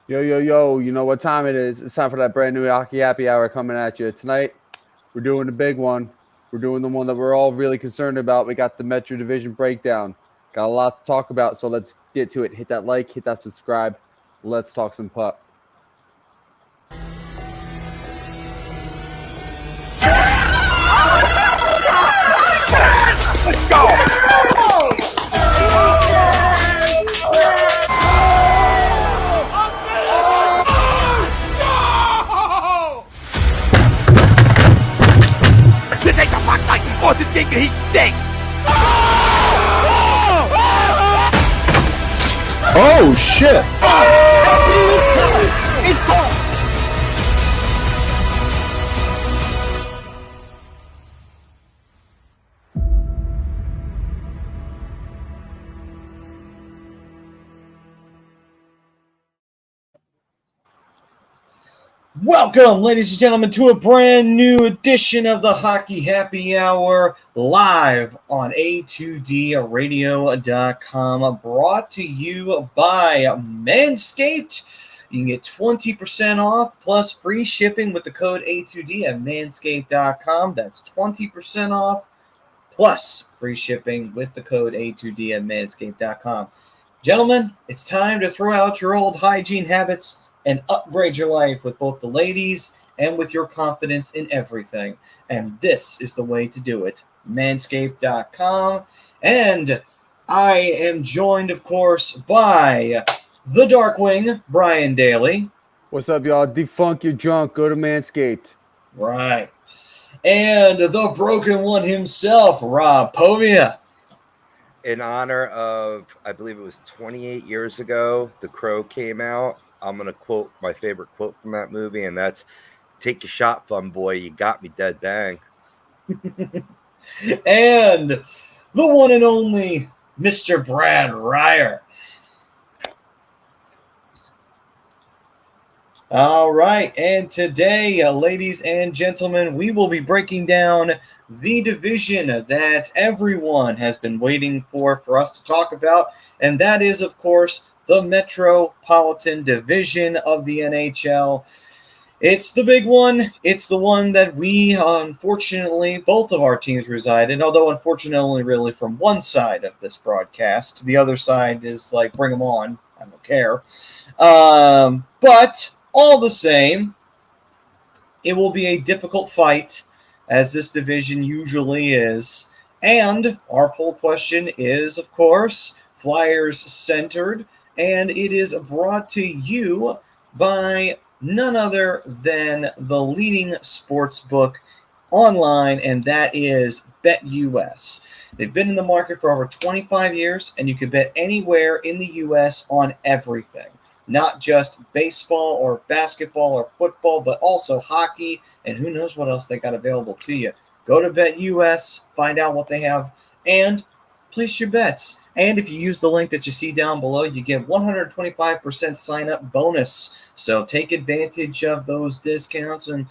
Yo, yo, yo, you know what time it is. It's time for that brand new Hockey Happy Hour coming at you. Tonight, we're doing the big one. We're doing the one that we're all really concerned about. We got the Metro Division breakdown. Got a lot to talk about, so let's get to it. Hit that like, hit that subscribe. Let's talk some puck. Let's go! This ain't the puck night! Oh, this game, he stinks! Oh, shit! It's gone! Welcome, ladies and gentlemen, to a brand new edition of the Hockey Happy Hour live on A2DRadio.com, brought to you by Manscaped. You can get 20% off plus free shipping with the code A2D at manscaped.com. That's 20% off plus free shipping with the code A2D at manscaped.com. Gentlemen, it's time to throw out your old hygiene habits and upgrade your life with both the ladies and with your confidence in everything. And this is the way to do it. Manscaped.com. And I am joined, of course, by the Darkwing, Brian Daly. What's up, y'all? Defunk your junk. Go to Manscaped. Right. And the broken one himself, Rob Povia. In honor of, I believe it was 28 years ago, The Crow came out. I'm going to quote my favorite quote from that movie, and that's, "Take a shot, fun boy. You got me dead bang." And the one and only Mr. Brad Ryer. All right, and today, ladies and gentlemen, we will be breaking down the division that everyone has been waiting for us to talk about, and that is, of course, the Metropolitan Division of the NHL. It's the big one. It's the one that we, unfortunately, both of our teams reside in, although unfortunately only really from one side of this broadcast. The other side is like, bring them on. I don't care. But all the same, it will be a difficult fight, as this division usually is. And our poll question is, of course, Flyers centered. And it is brought to you by none other than the leading sports book online, and that is BetUS. They've been in the market for over 25 years, and you can bet anywhere in the U.S. on everything. Not just baseball or basketball or football, but also hockey, and who knows what else they got available to you. Go to BetUS, find out what they have, and place your bets. And if you use the link that you see down below, you get 125% sign-up bonus. So take advantage of those discounts, and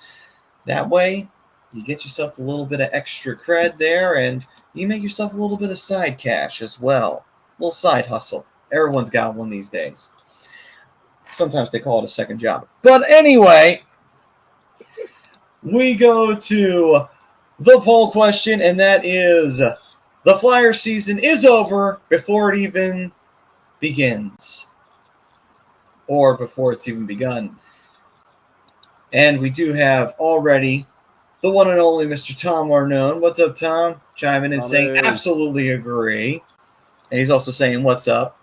that way you get yourself a little bit of extra cred there, and you make yourself a little bit of side cash as well. A little side hustle. Everyone's got one these days. Sometimes they call it a second job. But anyway, we go to the poll question, and that is, the Flyer season is over before it even begins. Or before it's even begun. And we do have already the one and only Mr. Tom Arnone. What's up, Tom? Chiming in saying absolutely agree. And he's also saying, what's up?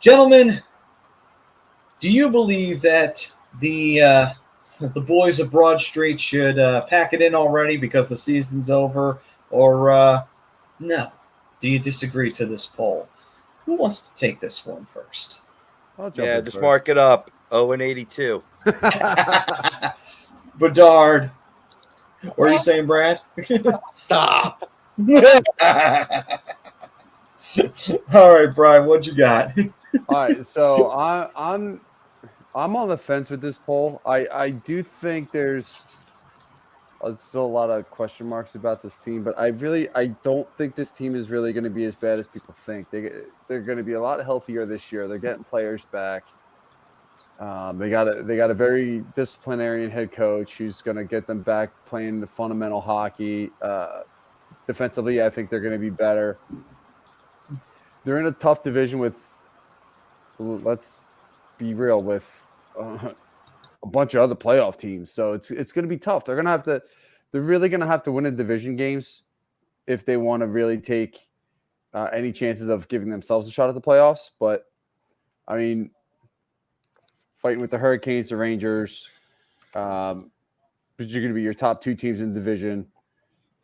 Gentlemen, do you believe that the boys of Broad Street should pack it in already because the season's over? Or no? Do you disagree to this poll? Who wants to take this one first? Yeah, just mark it up. 0-82. Bedard. What are you saying, Brad? Stop. All right, Brian, what you got? All right, so I'm on the fence with this poll. I do think there's There's still a lot of question marks about this team, but I don't think this team is really going to be as bad as people think. They're going to be a lot healthier this year. They're getting players back. They got a very disciplinarian head coach who's going to get them back playing the fundamental hockey. Defensively, I think they're going to be better. They're in a tough division with, let's be real, with a bunch of other playoff teams. So it's going to be tough. They're really going to have to win in division games if they want to really take any chances of giving themselves a shot at the playoffs. But I mean, fighting with the Hurricanes, the Rangers, which are going to be your top two teams in the division.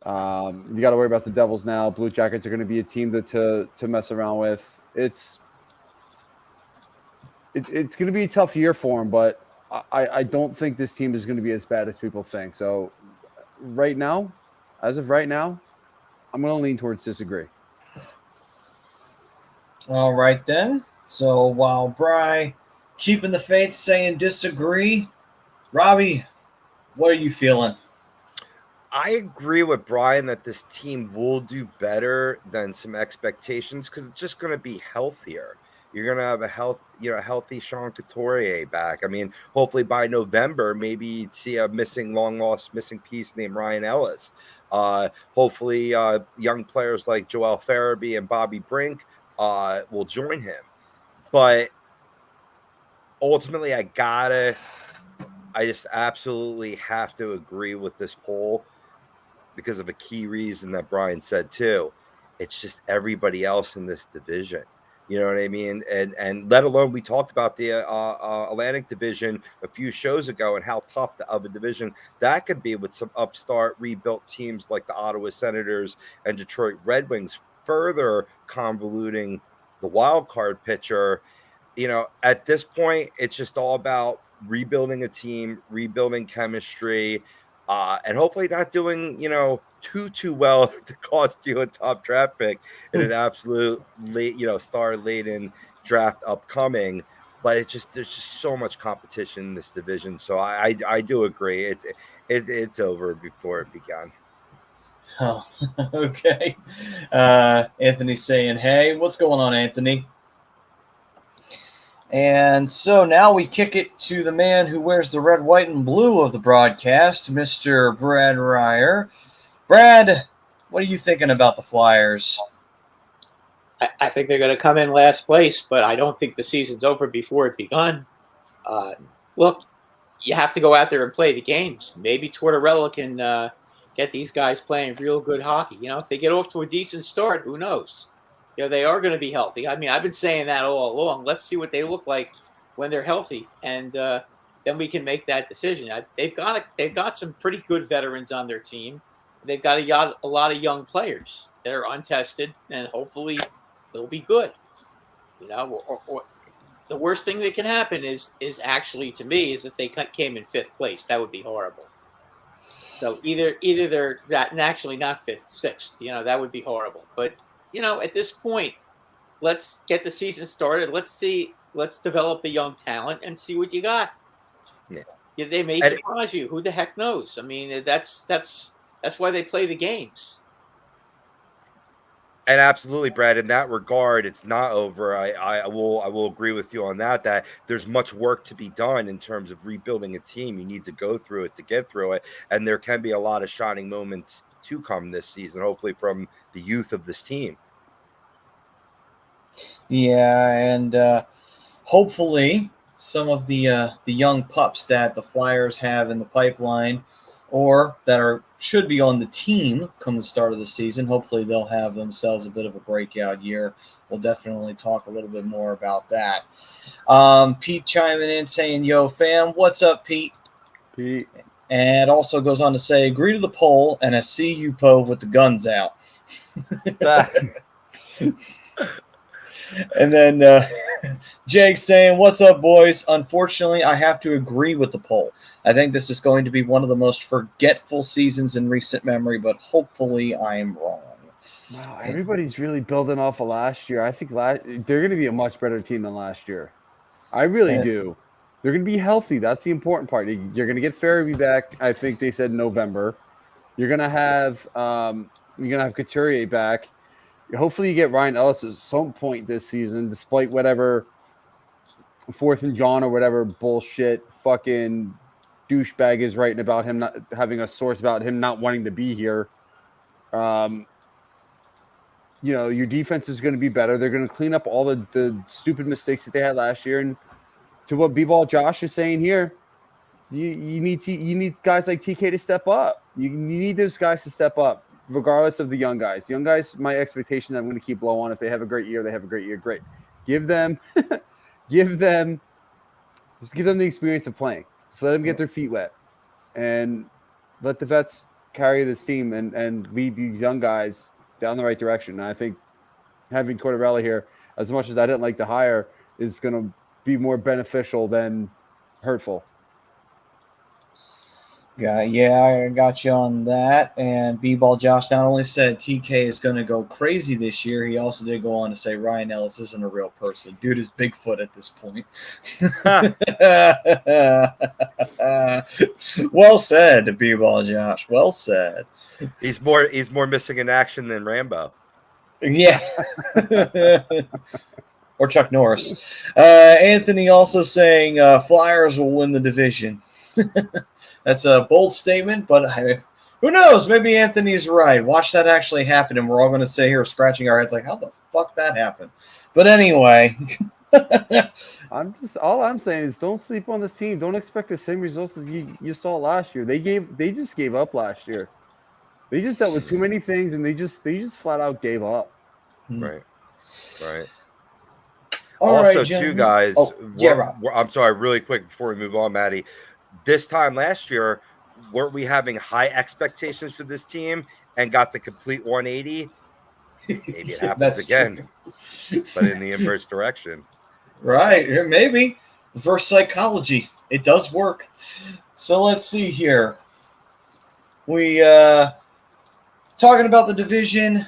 You got to worry about the Devils now. Blue Jackets are going to be a team to mess around with. It's going to be a tough year for them, but I don't think this team is going to be as bad as people think. So as of right now, I'm going to lean towards disagree. All right, then. So while Bry keeping the faith saying disagree, Robbie, what are you feeling? I agree with Brian that this team will do better than some expectations because it's just going to be healthier. You're going to have a healthy Sean Couturier back. I mean, hopefully by November, maybe you'd see a long lost piece named Ryan Ellis. Hopefully young players like Joel Farabee and Bobby Brink will join him. But ultimately, I just absolutely have to agree with this poll because of a key reason that Brian said too. It's just everybody else in this division. You know what I mean? And let alone we talked about the Atlantic Division a few shows ago and how tough of a division that could be with some upstart rebuilt teams like the Ottawa Senators and Detroit Red Wings, further convoluting the wild card picture. You know, at this point, it's just all about rebuilding a team, rebuilding chemistry, and hopefully not doing, too well to cost you a top draft pick in an absolute star-laden draft upcoming. But there's just so much competition in this division. So I do agree. It's over before it began. Oh, okay. Anthony's saying, hey, what's going on, Anthony? And so now we kick it to the man who wears the red, white, and blue of the broadcast, Mr. Brad Ryer. Brad, what are you thinking about the Flyers? I think they're going to come in last place, but I don't think the season's over before it begun. Look, you have to go out there and play the games. Maybe Tortorella can get these guys playing real good hockey. If they get off to a decent start, who knows? They are going to be healthy. I mean, I've been saying that all along. Let's see what they look like when they're healthy, and then we can make that decision. They've got some pretty good veterans on their team. They've got a lot of young players that are untested, and hopefully they'll be good. Or the worst thing that can happen is actually, to me, is if they came in fifth place. That would be horrible. So either they're that, and actually not fifth, sixth. That would be horrible. But at this point, let's get the season started. Let's develop the young talent and see what you got. Yeah, they may surprise you. Who the heck knows? I mean, that's why they play the games. And absolutely, Brad, in that regard, it's not over. I will agree with you on that there's much work to be done in terms of rebuilding a team. You need to go through it to get through it. And there can be a lot of shining moments to come this season, hopefully from the youth of this team. Yeah, and hopefully some of the young pups that the Flyers have in the pipeline or that should be on the team come the start of the season, hopefully they'll have themselves a bit of a breakout year. We'll definitely talk a little bit more about that. Pete chiming in saying, yo, fam, what's up, Pete? Pete. And also goes on to say, agree to the poll, and I see you, Pove, with the guns out. And then Jake saying, what's up, boys? Unfortunately, I have to agree with the poll. I think this is going to be one of the most forgetful seasons in recent memory, but hopefully I am wrong. Wow, everybody's really building off of last year. I think they're going to be a much better team than last year. I really do. They're going to be healthy. That's the important part. You're going to get Farabee back. I think they said November. You're going to have Couturier back. Hopefully, you get Ryan Ellis at some point this season, despite whatever 4th and John or whatever bullshit fucking douchebag is writing about him not having a source about him not wanting to be here. Your defense is going to be better. They're going to clean up all the stupid mistakes that they had last year. And to what B-Ball Josh is saying here, you need guys like TK to step up. You need those guys to step up, regardless of the young guys. The young guys, my expectation that I'm going to keep low on. If they have a great year, they have a great year. Great. Give them the experience of playing. So let them get their feet wet, and let the vets carry this team and lead these young guys down the right direction. And I think having Tortorella here, as much as I didn't like the hire, is going to be more beneficial than hurtful. Yeah, I got you on that. And B-Ball Josh not only said TK is going to go crazy this year, he also did go on to say Ryan Ellis isn't a real person. Dude is Bigfoot at this point. Well said, B-Ball Josh. Well said. He's more missing in action than Rambo. Yeah. Or Chuck Norris. Anthony also saying Flyers will win the division. That's a bold statement, but who knows? Maybe Anthony's right. Watch that actually happen, and we're all going to sit here scratching our heads like, how the fuck that happened? But anyway. All I'm saying is don't sleep on this team. Don't expect the same results that you saw last year. They just gave up last year. They just dealt with too many things, and they just flat out gave up. Right. All also, right, too, guys. Rob. I'm sorry, really quick before we move on, Maddie. This time last year, weren't we having high expectations for this team and got the complete 180? Maybe it happens again, but in the inverse direction. Right, maybe. Reverse psychology. It does work. So let's see here. We talking about the division.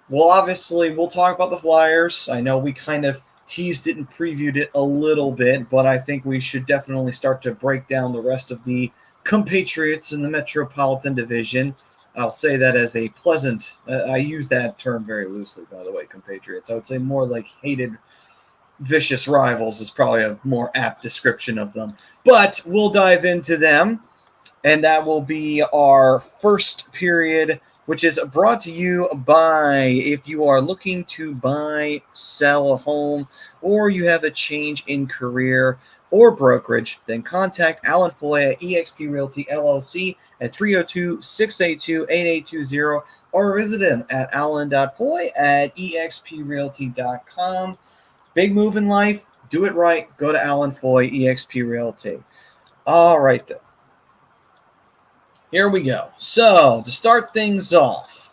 Well, obviously, we'll talk about the Flyers. I know we kind of teased it and previewed it a little bit, but I think we should definitely start to break down the rest of the compatriots in the Metropolitan Division. I'll say that as a pleasant, I use that term very loosely, by the way, compatriots. I would say more like hated, vicious rivals is probably a more apt description of them. But we'll dive into them, and that will be our first period, which is brought to you by, if you are looking to buy, sell a home, or you have a change in career or brokerage, then contact Alan Foy at eXp Realty LLC at 302-682-8820, or visit him at alan.foy@exprealty.com. Big move in life. Do it right. Go to Alan Foy, eXp Realty. All right, then. Here we go. So, to start things off,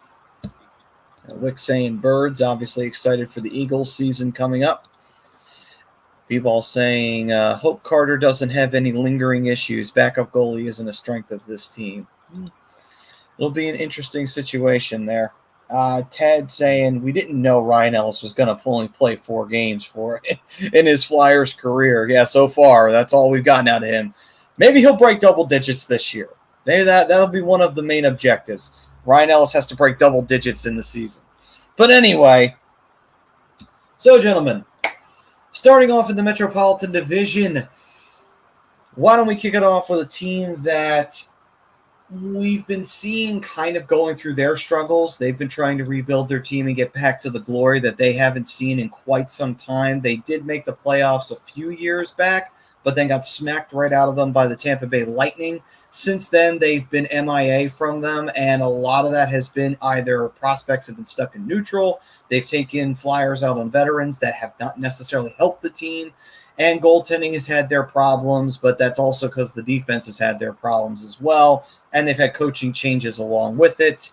Wick saying Birds, obviously excited for the Eagles season coming up. B-Ball saying, hope Carter doesn't have any lingering issues. Backup goalie isn't a strength of this team. It'll be an interesting situation there. Ted saying, we didn't know Ryan Ellis was going to only play 4 games for in his Flyers career. Yeah, so far, that's all we've gotten out of him. Maybe he'll break double digits this year. Maybe that'll be one of the main objectives. Ryan Ellis has to break double digits in the season. But anyway, so gentlemen, starting off in the Metropolitan Division, why don't we kick it off with a team that we've been seeing kind of going through their struggles. They've been trying to rebuild their team and get back to the glory that they haven't seen in quite some time. They did make the playoffs a few years back, but then got smacked right out of them by the Tampa Bay Lightning. Since then, they've been M.I.A. from them, and a lot of that has been either prospects have been stuck in neutral, they've taken flyers out on veterans that have not necessarily helped the team, and goaltending has had their problems, but that's also because the defense has had their problems as well, and they've had coaching changes along with it.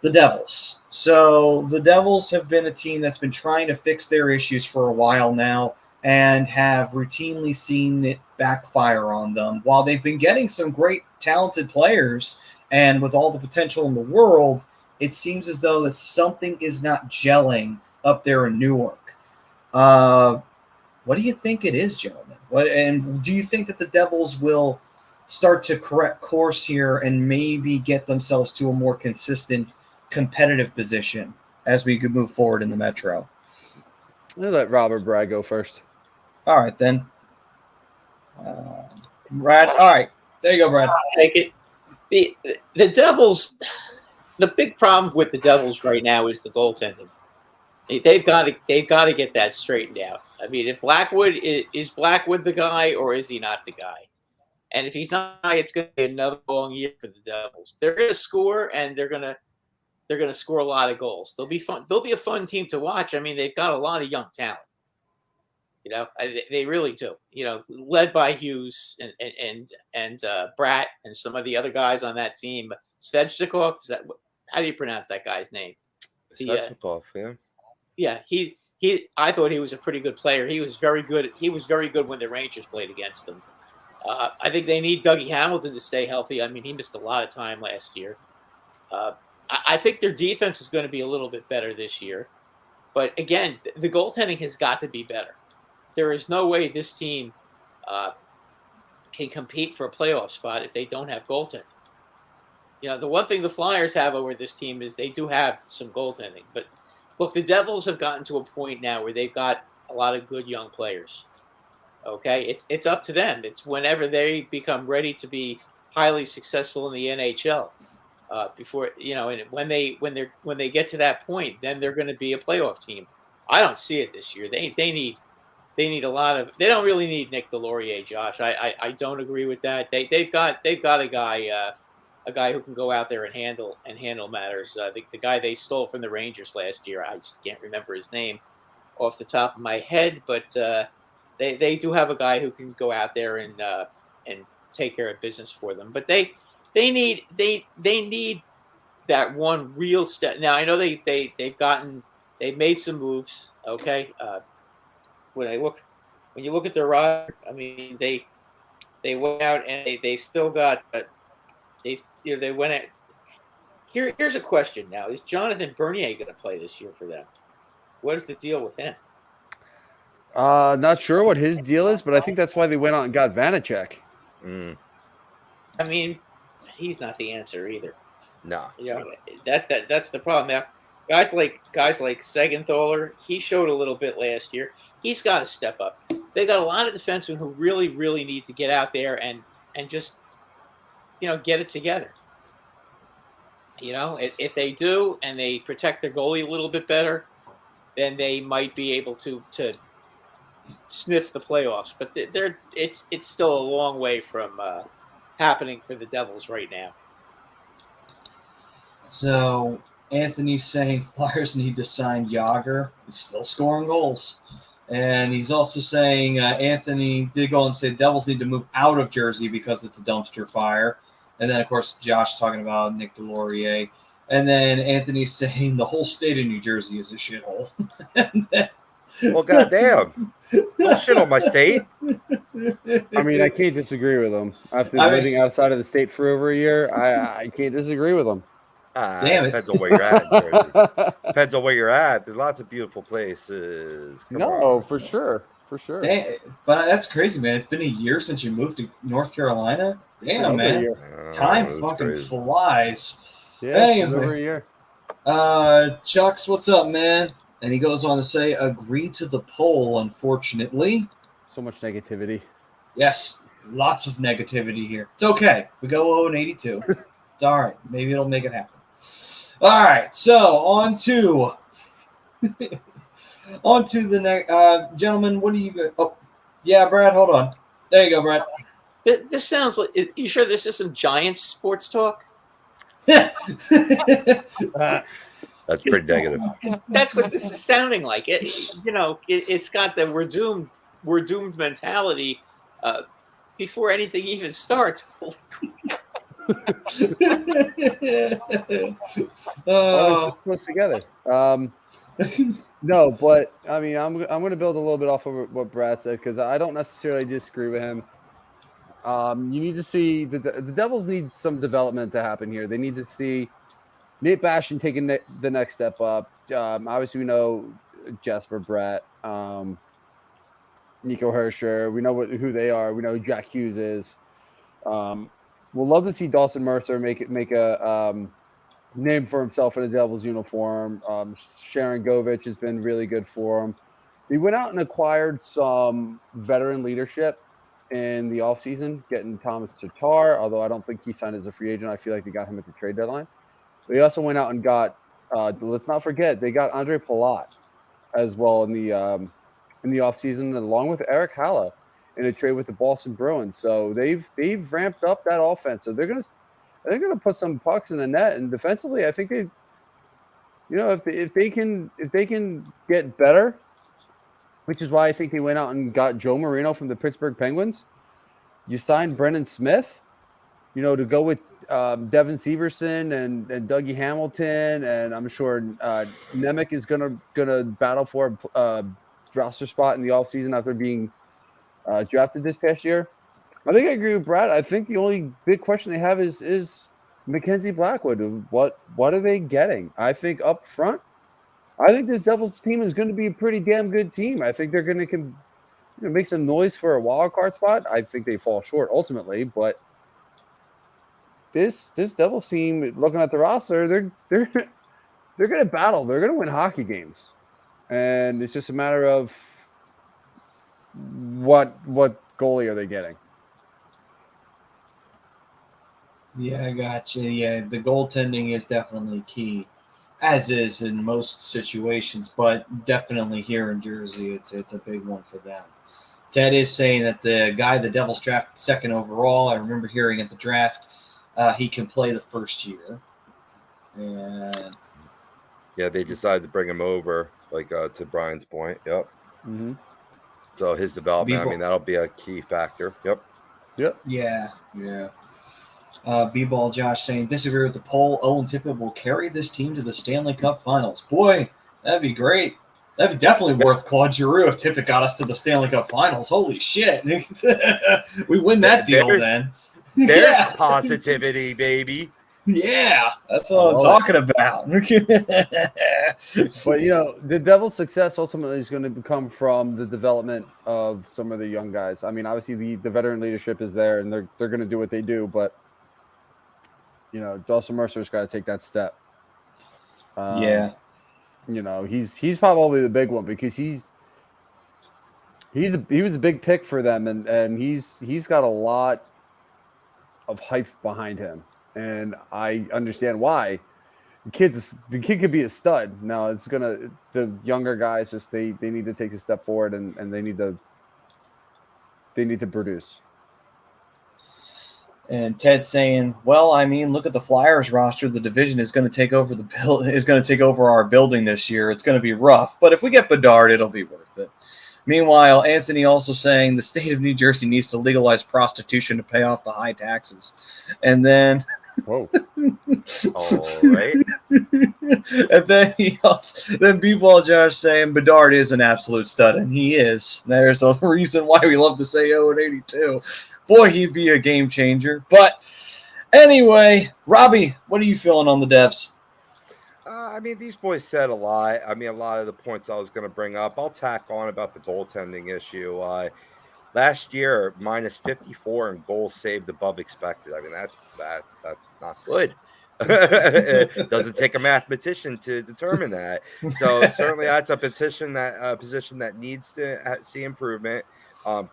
The Devils. So the Devils have been a team that's been trying to fix their issues for a while now, and have routinely seen it backfire on them. While they've been getting some great talented players and with all the potential in the world, it seems as though that something is not gelling up there in Newark. Well, What do you think it is, gentlemen? And do you think that the Devils will start to correct course here and maybe get themselves to a more consistent competitive position as we could move forward in the Metro? I'll let Robert Bragg go first. All right, then. Brad, all right. There you go, Brad. I'll take it. The Devils, the big problem with the Devils right now is the goaltending. They've got to get that straightened out. I mean, if Blackwood is Blackwood the guy, or is he not the guy? And if he's not, it's going to be another long year for the Devils. They're going to score, and they're going to score a lot of goals. They'll be fun. They'll be a fun team to watch. I mean, they've got a lot of young talent. You know, they really do. You know, led by Hughes and Bratt and some of the other guys on that team. Svechnikov, is that how do you pronounce that guy's name? Svechnikov, yeah. Yeah, he. I thought he was a pretty good player. He was very good. He was very good when the Rangers played against them. I think they need Dougie Hamilton to stay healthy. I mean, he missed a lot of time last year. I think their defense is going to be a little bit better this year. But again, the goaltending has got to be better. There is no way this team can compete for a playoff spot if they don't have goaltending. You know, the one thing the Flyers have over this team is they do have some goaltending. But look, the Devils have gotten to a point now where they've got a lot of good young players. Okay, it's up to them. It's whenever they become ready to be highly successful in the NHL. Before and when they get to that point, then they're going to be a playoff team. I don't see it this year. They need a lot of. They don't really need Nick Delorier, Josh. I don't agree with that. They've got a guy who can go out there and handle matters. The guy they stole from the Rangers last year. I just can't remember his name off the top of my head, but. They do have a guy who can go out there and take care of business for them, but they need that one real step. Now I know they've made some moves. Okay, when you look at their roster, I mean they went out and they still got they went at. Here's a question now: is Jonathan Bernier going to play this year for them? What is the deal with him? Not sure what his deal is, but I think that's why they went out and got Vanacek. I mean, he's not the answer either. No. You know, that's the problem. Now, guys like Segenthaler, he showed a little bit last year. He's got to step up. They got a lot of defensemen who really, really need to get out there and just get it together. You know, if they do and they protect their goalie a little bit better, then they might be able to sniff the playoffs, but it's still a long way from happening for the Devils right now. So Anthony's saying Flyers need to sign Yager. He's still scoring goals. And he's also saying Anthony did go and say Devils need to move out of Jersey because it's a dumpster fire. And then, of course, Josh talking about Nick Delorier. And then Anthony's saying the whole state of New Jersey is a shithole. Well, goddamn. Don't shit on my state. I mean, I can't disagree with him. After living outside of the state for over a year, I can't disagree with him. Damn it. Depends on where you're at in Jersey. Depends on where you're at. There's lots of beautiful places. Come on. For sure. For sure. Damn, but that's crazy, man. It's been a year since you moved to North Carolina. Damn, man. Time fucking crazy. Flies. Yeah, anyway. over a year. Chucks, what's up, man? And he goes on to say, agree to the poll, unfortunately. So much negativity. Yes, lots of negativity here. It's okay. We go 0-82. It's all right. Maybe it'll make it happen. All right, so on to the next. Gentlemen, what do you – oh, yeah, Brad, hold on. There you go, Brad. This sounds like – you sure this isn't Giants sports talk? That's pretty negative. That's what this is sounding like. It's got the we're doomed mentality before anything even starts. Close together. No, but I mean, I'm going to build a little bit off of what Brad said because I don't necessarily disagree with him. You need to see the Devils need some development to happen here. They need to see Nate Bastian taking the next step up. Obviously, we know Jesper Bratt. Nico Hersher. We know who they are. We know who Jack Hughes is. We'll love to see Dawson Mercer make a name for himself in a Devils uniform. Sharon Govich has been really good for him. They went out and acquired some veteran leadership in the offseason, getting Thomas Tatar, although I don't think he signed as a free agent. I feel like they got him at the trade deadline. They also went out and got, let's not forget, they got Andre Palat as well in the offseason, along with Eric Halla in a trade with the Boston Bruins. So they've ramped up that offense. So they're gonna put some pucks in the net, and defensively, I think they, if they can get better, which is why I think they went out and got Joe Marino from the Pittsburgh Penguins. You signed Brendan Smith, to go with Devin Severson and Dougie Hamilton, and I'm sure Nemec is gonna battle for a roster spot in the offseason after being drafted this past year. I think I agree with Brad. I think the only big question they have is Mackenzie Blackwood. What are they getting? I think up front, I think this Devils team is going to be a pretty damn good team. I think they're going to make some noise for a wild card spot. I think they fall short ultimately, but this Devils team, looking at the roster, they're going to battle. They're going to win hockey games, and it's just a matter of what goalie are they getting. Yeah, I got you. Yeah, the goaltending is definitely key, as is in most situations, but definitely here in Jersey, it's a big one for them. Ted is saying that the guy the Devils drafted second overall, I remember hearing at the draft, he can play the first year. And yeah, they decided to bring him over, to Brian's point. Yep. Mm-hmm. So his development, that'll be a key factor. Yep. Yeah. B-Ball Josh saying, disagree with the poll. Owen Tippett will carry this team to the Stanley Cup Finals. Boy, that'd be great. That'd be definitely worth Claude Giroux if Tippett got us to the Stanley Cup Finals. Holy shit. We win that deal then. There's positivity, baby. Yeah, that's what I'm talking about. But the Devils' success ultimately is going to come from the development of some of the young guys. I mean, obviously the veteran leadership is there, and they're going to do what they do. But Dawson Mercer's got to take that step. He's probably the big one because he was a big pick for them, and he's got a lot of hype behind him, and I understand why. The kid could be a stud. Now the younger guys they need to take a step forward and they need to produce. And Ted saying, well, I mean, look at the Flyers roster. The division is going to take over our building this year. It's going to be rough, but if we get Bedard, it'll be worth it. Meanwhile, Anthony also saying the state of New Jersey needs to legalize prostitution to pay off the high taxes. And then whoa. All right. And then then B-Ball Josh saying Bedard is an absolute stud, and he is. There's a reason why we love to say 0-82. Boy, he'd be a game changer. But anyway, Robbie, what are you feeling on the Devs? These boys said a lot. A lot of the points I was going to bring up, I'll tack on about the goaltending issue. Last year, minus 54 in goals saved above expected. That's not good. It doesn't take a mathematician to determine that. So certainly that's a position that needs to see improvement.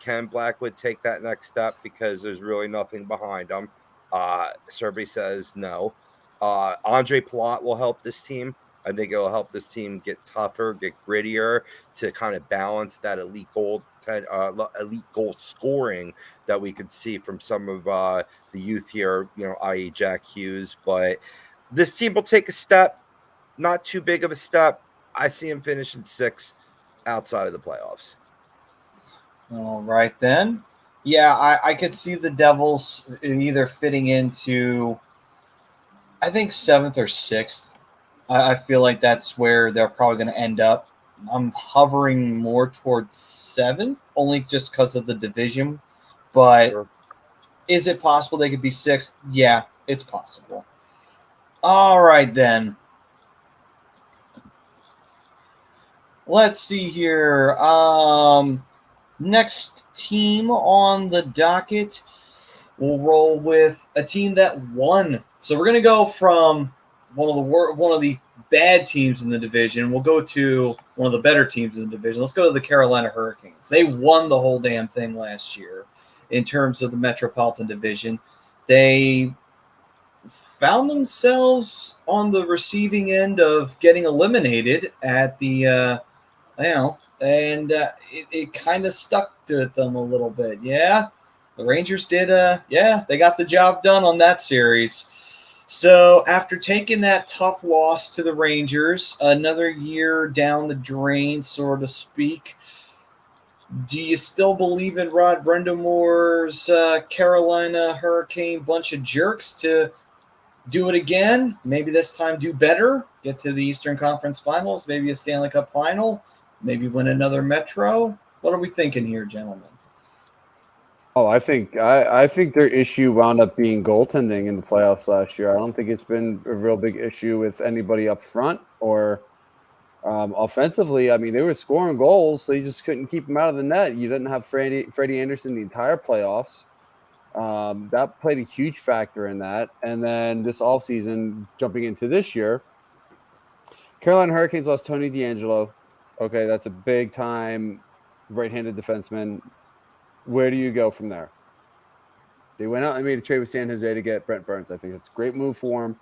Can Blackwood take that next step because there's really nothing behind him? Serby says no. Andre Palat will help this team. I think it'll help this team get tougher, get grittier to kind of balance that elite goal scoring that we could see from some of the youth here, i.e. Jack Hughes. But this team will take a step, not too big of a step. I see him finishing 6th outside of the playoffs. All right, then. Yeah, I could see the Devils either fitting into, I think, 7th or 6th. I feel like that's where they're probably going to end up. I'm hovering more towards 7th, only just because of the division. But sure. Is it possible they could be 6th? Yeah, it's possible. All right, then. Let's see here. Next team on the docket, we'll roll with a team that won. So we're going to go from one of the bad teams in the division. We'll go to one of the better teams in the division. Let's go to the Carolina Hurricanes. They won the whole damn thing last year in terms of the Metropolitan Division. They found themselves on the receiving end of getting eliminated at the it kind of stuck to them a little bit. Yeah, the Rangers did. They got the job done on that series. So after taking that tough loss to the Rangers, another year down the drain, so to speak, do you still believe in Rod Brendamore's Carolina Hurricane bunch of jerks to do it again? Maybe this time do better, get to the Eastern Conference Finals, maybe a Stanley Cup Final, maybe win another Metro. What are we thinking here, gentlemen? Oh, I think their issue wound up being goaltending in the playoffs last year. I don't think it's been a real big issue with anybody up front or offensively. I mean, they were scoring goals, so you just couldn't keep them out of the net. You didn't have Freddie Anderson the entire playoffs. That played a huge factor in that. And then this offseason, jumping into this year, Carolina Hurricanes lost Tony DeAngelo. Okay, that's a big-time right-handed defenseman. Where do you go from there? They went out and made a trade with San Jose to get Brent Burns. I think it's a great move for him.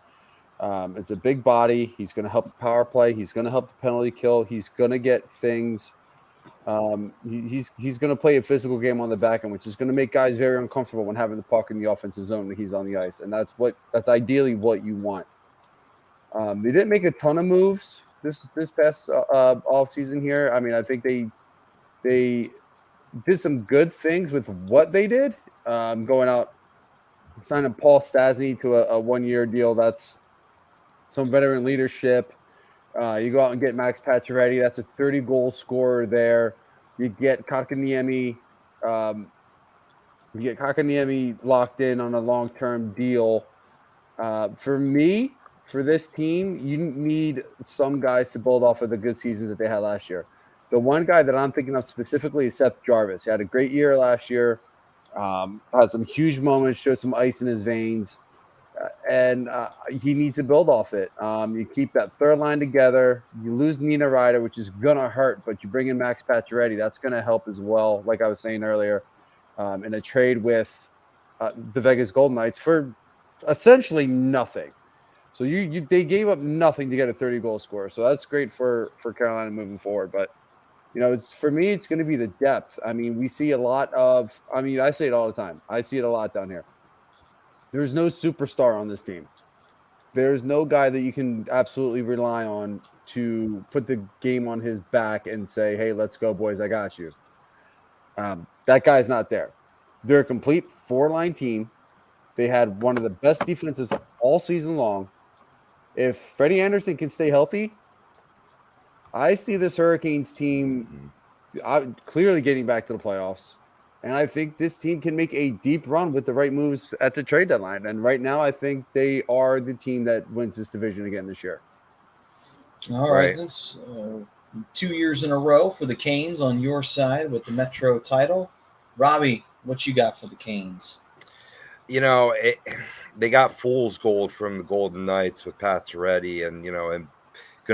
It's a big body. He's going to help the power play. He's going to help the penalty kill. He's going to get things. He's going to play a physical game on the back end, which is going to make guys very uncomfortable when having the puck in the offensive zone when he's on the ice. And that's ideally what you want. They didn't make a ton of moves this past off season here. I mean, I think they did some good things with what they did. Going out, signing Paul Stastny to a 1-year deal. That's some veteran leadership. You go out and get Max Pacioretty. That's a 30-goal scorer there. You get Kotkaniemi. Locked in on a long-term deal. For this team, you need some guys to build off of the good seasons that they had last year. The one guy that I'm thinking of specifically is Seth Jarvis. He had a great year last year. Had some huge moments, showed some ice in his veins. And he needs to build off it. You keep that third line together. You lose Nina Ryder, which is going to hurt, but you bring in Max Pacioretty. That's going to help as well, like I was saying earlier, in a trade with the Vegas Golden Knights for essentially nothing. So they gave up nothing to get a 30-goal scorer. So that's great for Carolina moving forward. But, for me, it's going to be the depth. I mean, we see a lot of – I say it all the time. I see it a lot down here. There's no superstar on this team. There's no guy that you can absolutely rely on to put the game on his back and say, hey, let's go, boys, I got you. That guy's not there. They're a complete 4-line team. They had one of the best defenses all season long. If Freddie Anderson can stay healthy, I see this Hurricanes team clearly getting back to the playoffs. And I think this team can make a deep run with the right moves at the trade deadline. And right now, I think they are the team that wins this division again this year. All right. That's 2 years in a row for the Canes on your side with the Metro title. Robbie, what you got for the Canes? They got fool's gold from the Golden Knights with Pacioretty and going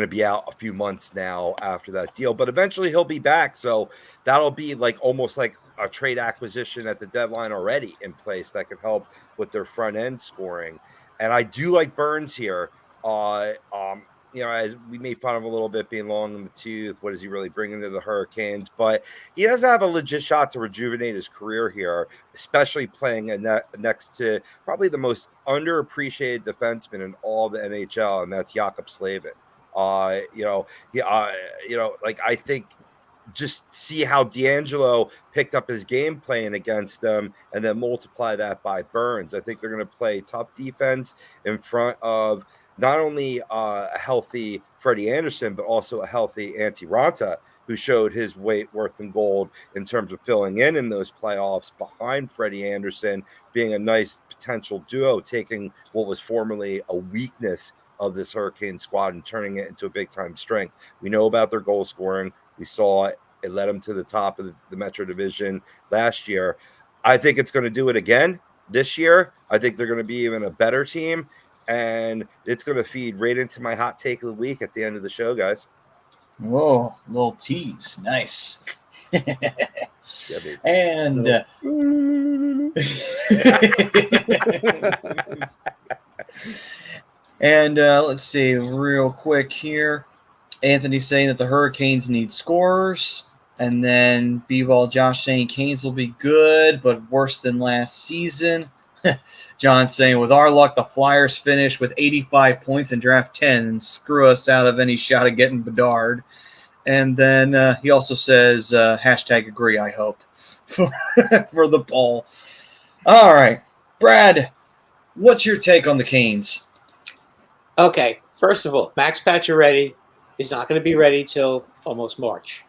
to be out a few months now after that deal, but eventually he'll be back. So that'll be almost like a trade acquisition at the deadline already in place that could help with their front end scoring. And I do like Burns here. As we made fun of a little bit being long in the tooth, what does he really bring into the Hurricanes? But he does have a legit shot to rejuvenate his career here, especially playing next to probably the most underappreciated defenseman in all the NHL, and that's Jakob Slavin. I think just see how DeAngelo picked up his game playing against them and then multiply that by Burns. I think they're going to play tough defense in front of not only a healthy Freddie Anderson, but also a healthy Antti Raanta, who showed his weight worth in gold in terms of filling in those playoffs behind Freddie Anderson, being a nice potential duo, taking what was formerly a weakness of this Hurricane squad and turning it into a big-time strength. We know about their goal scoring. We saw it It led them to the top of the Metro Division last year. I think it's going to do it again this year. I think they're going to be even a better team, and it's going to feed right into my hot take of the week at the end of the show, guys. Whoa, little tease. Nice. Yeah, baby. And and let's see real quick here. Anthony's saying that the Hurricanes need scorers. And then B-Ball Josh saying Canes will be good, but worse than last season. John saying, with our luck, the Flyers finish with 85 points and draft 10 and screw us out of any shot at getting Bedard. And then he also says, hashtag agree, I hope, for the poll. All right. Brad, what's your take on the Canes? Okay, first of all, Max Pacioretty is not going to be ready till almost March.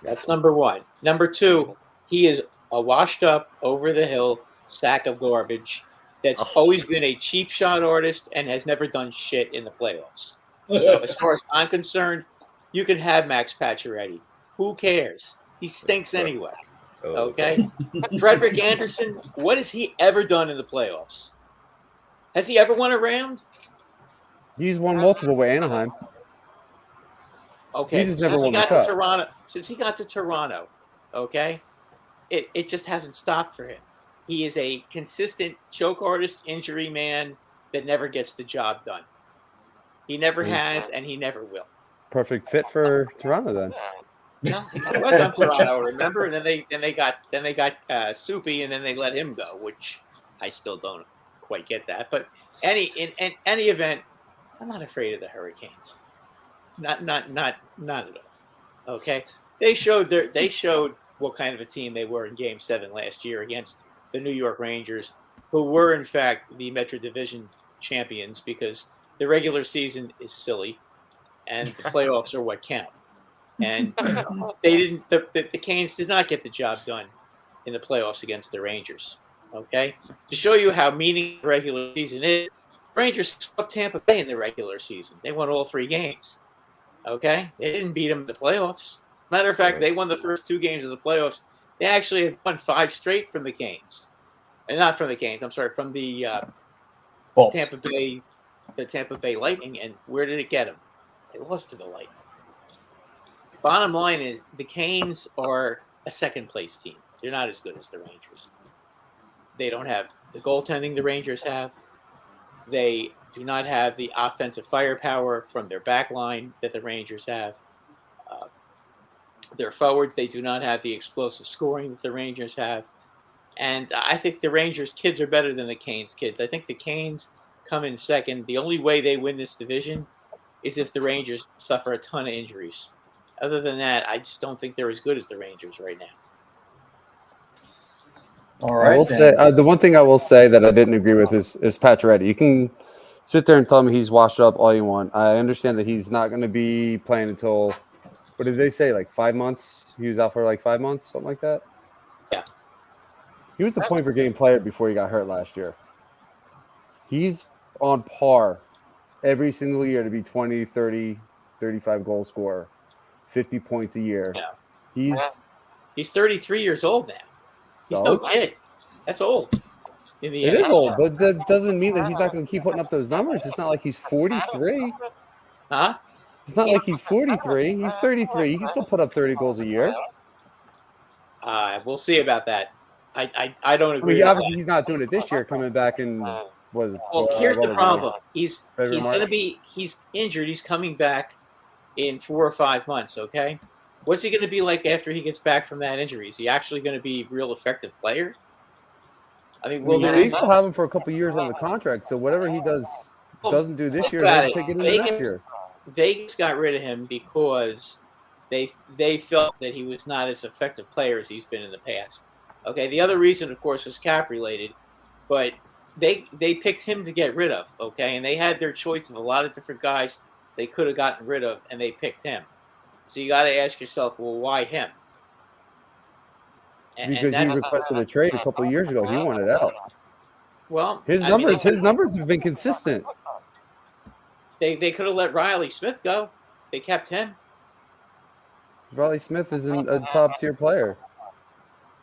That's number one. Number two, he is a washed-up, over-the-hill sack of garbage that's always been a cheap shot artist and has never done shit in the playoffs. So as far as I'm concerned, you can have Max Pacioretty. Who cares? He stinks anyway. Okay? Frederick Anderson, what has he ever done in the playoffs? Has he ever won a round? He's won multiple with Anaheim. Okay, He just never won the cup. Since he got to Toronto, okay, it just hasn't stopped for him. He is a consistent choke artist, injury man that never gets the job done. He never has, and he never will. Perfect fit for Toronto, then. No, he was on Toronto, remember? And then they got Soupy, and then they let him go, which I still don't quite get that. But in any event, I'm not afraid of the Hurricanes. Not at all. Okay, they showed what kind of a team they were in Game 7 last year against the New York Rangers, who were in fact the Metro Division champions, because the regular season is silly, and the playoffs are what count. And they didn't. The Canes did not get the job done in the playoffs against the Rangers. Okay, to show you how meaningless the regular season is, Rangers swept Tampa Bay in the regular season. They won all 3 games. Okay, they didn't beat them in the playoffs. Matter of fact, they won the first 2 games of the playoffs. They actually had won 5 straight from the Canes, and not from the Canes. I'm sorry, from the Tampa Bay Lightning. And where did it get them? They lost to the Lightning. Bottom line is, the Canes are a second-place team. They're not as good as the Rangers. They don't have the goaltending the Rangers have. They do not have the offensive firepower from their back line that the Rangers have. Their forwards, they do not have the explosive scoring that the Rangers have. And I think the Rangers kids are better than the Canes kids. I think the Canes come in second. The only way they win this division is if the Rangers suffer a ton of injuries. Other than that, I just don't think they're as good as the Rangers right now. All right. I will say the one thing I will say that I didn't agree with is Pacioretty. You can sit there and tell me he's washed up all you want. I understand that he's not going to be playing until, what did they say, like 5 months? He was out for like 5 months, something like that? Yeah. He was a point-per-game player before he got hurt last year. He's on par every single year to be 20, 30, 35 goal scorer, 50 points a year. Yeah. He's 33 years old now. He's So no kid. That's old. it is old, but that doesn't mean that he's not going to keep putting up those numbers. It's not like he's 43. Huh? It's not like he's 43. He's 33. He can still put up 30 goals a year. We'll see about that. I don't I agree. mean, obviously he's not doing it this year, coming back in Here's the problem. He's February, going to be injured. He's coming back in 4 or 5 months. Okay, what's he going to be like after he gets back from that injury? Is he actually going to be a real effective player? I mean, they still have him for a couple of years on the contract, so whatever he doesn't do this year, they'll take it into next year. Vegas got rid of him because they felt that he was not as effective player as he's been in the past. Okay, the other reason, of course, was cap related, but they picked him to get rid of. Okay, and they had their choice of a lot of different guys they could have gotten rid of, and they picked him. So you got to ask yourself, well, why him? Because he requested a trade a couple of years ago. He wanted out. Well, his numbers have been consistent. They could have let Riley Smith go. They kept him. Riley Smith isn't a top tier player.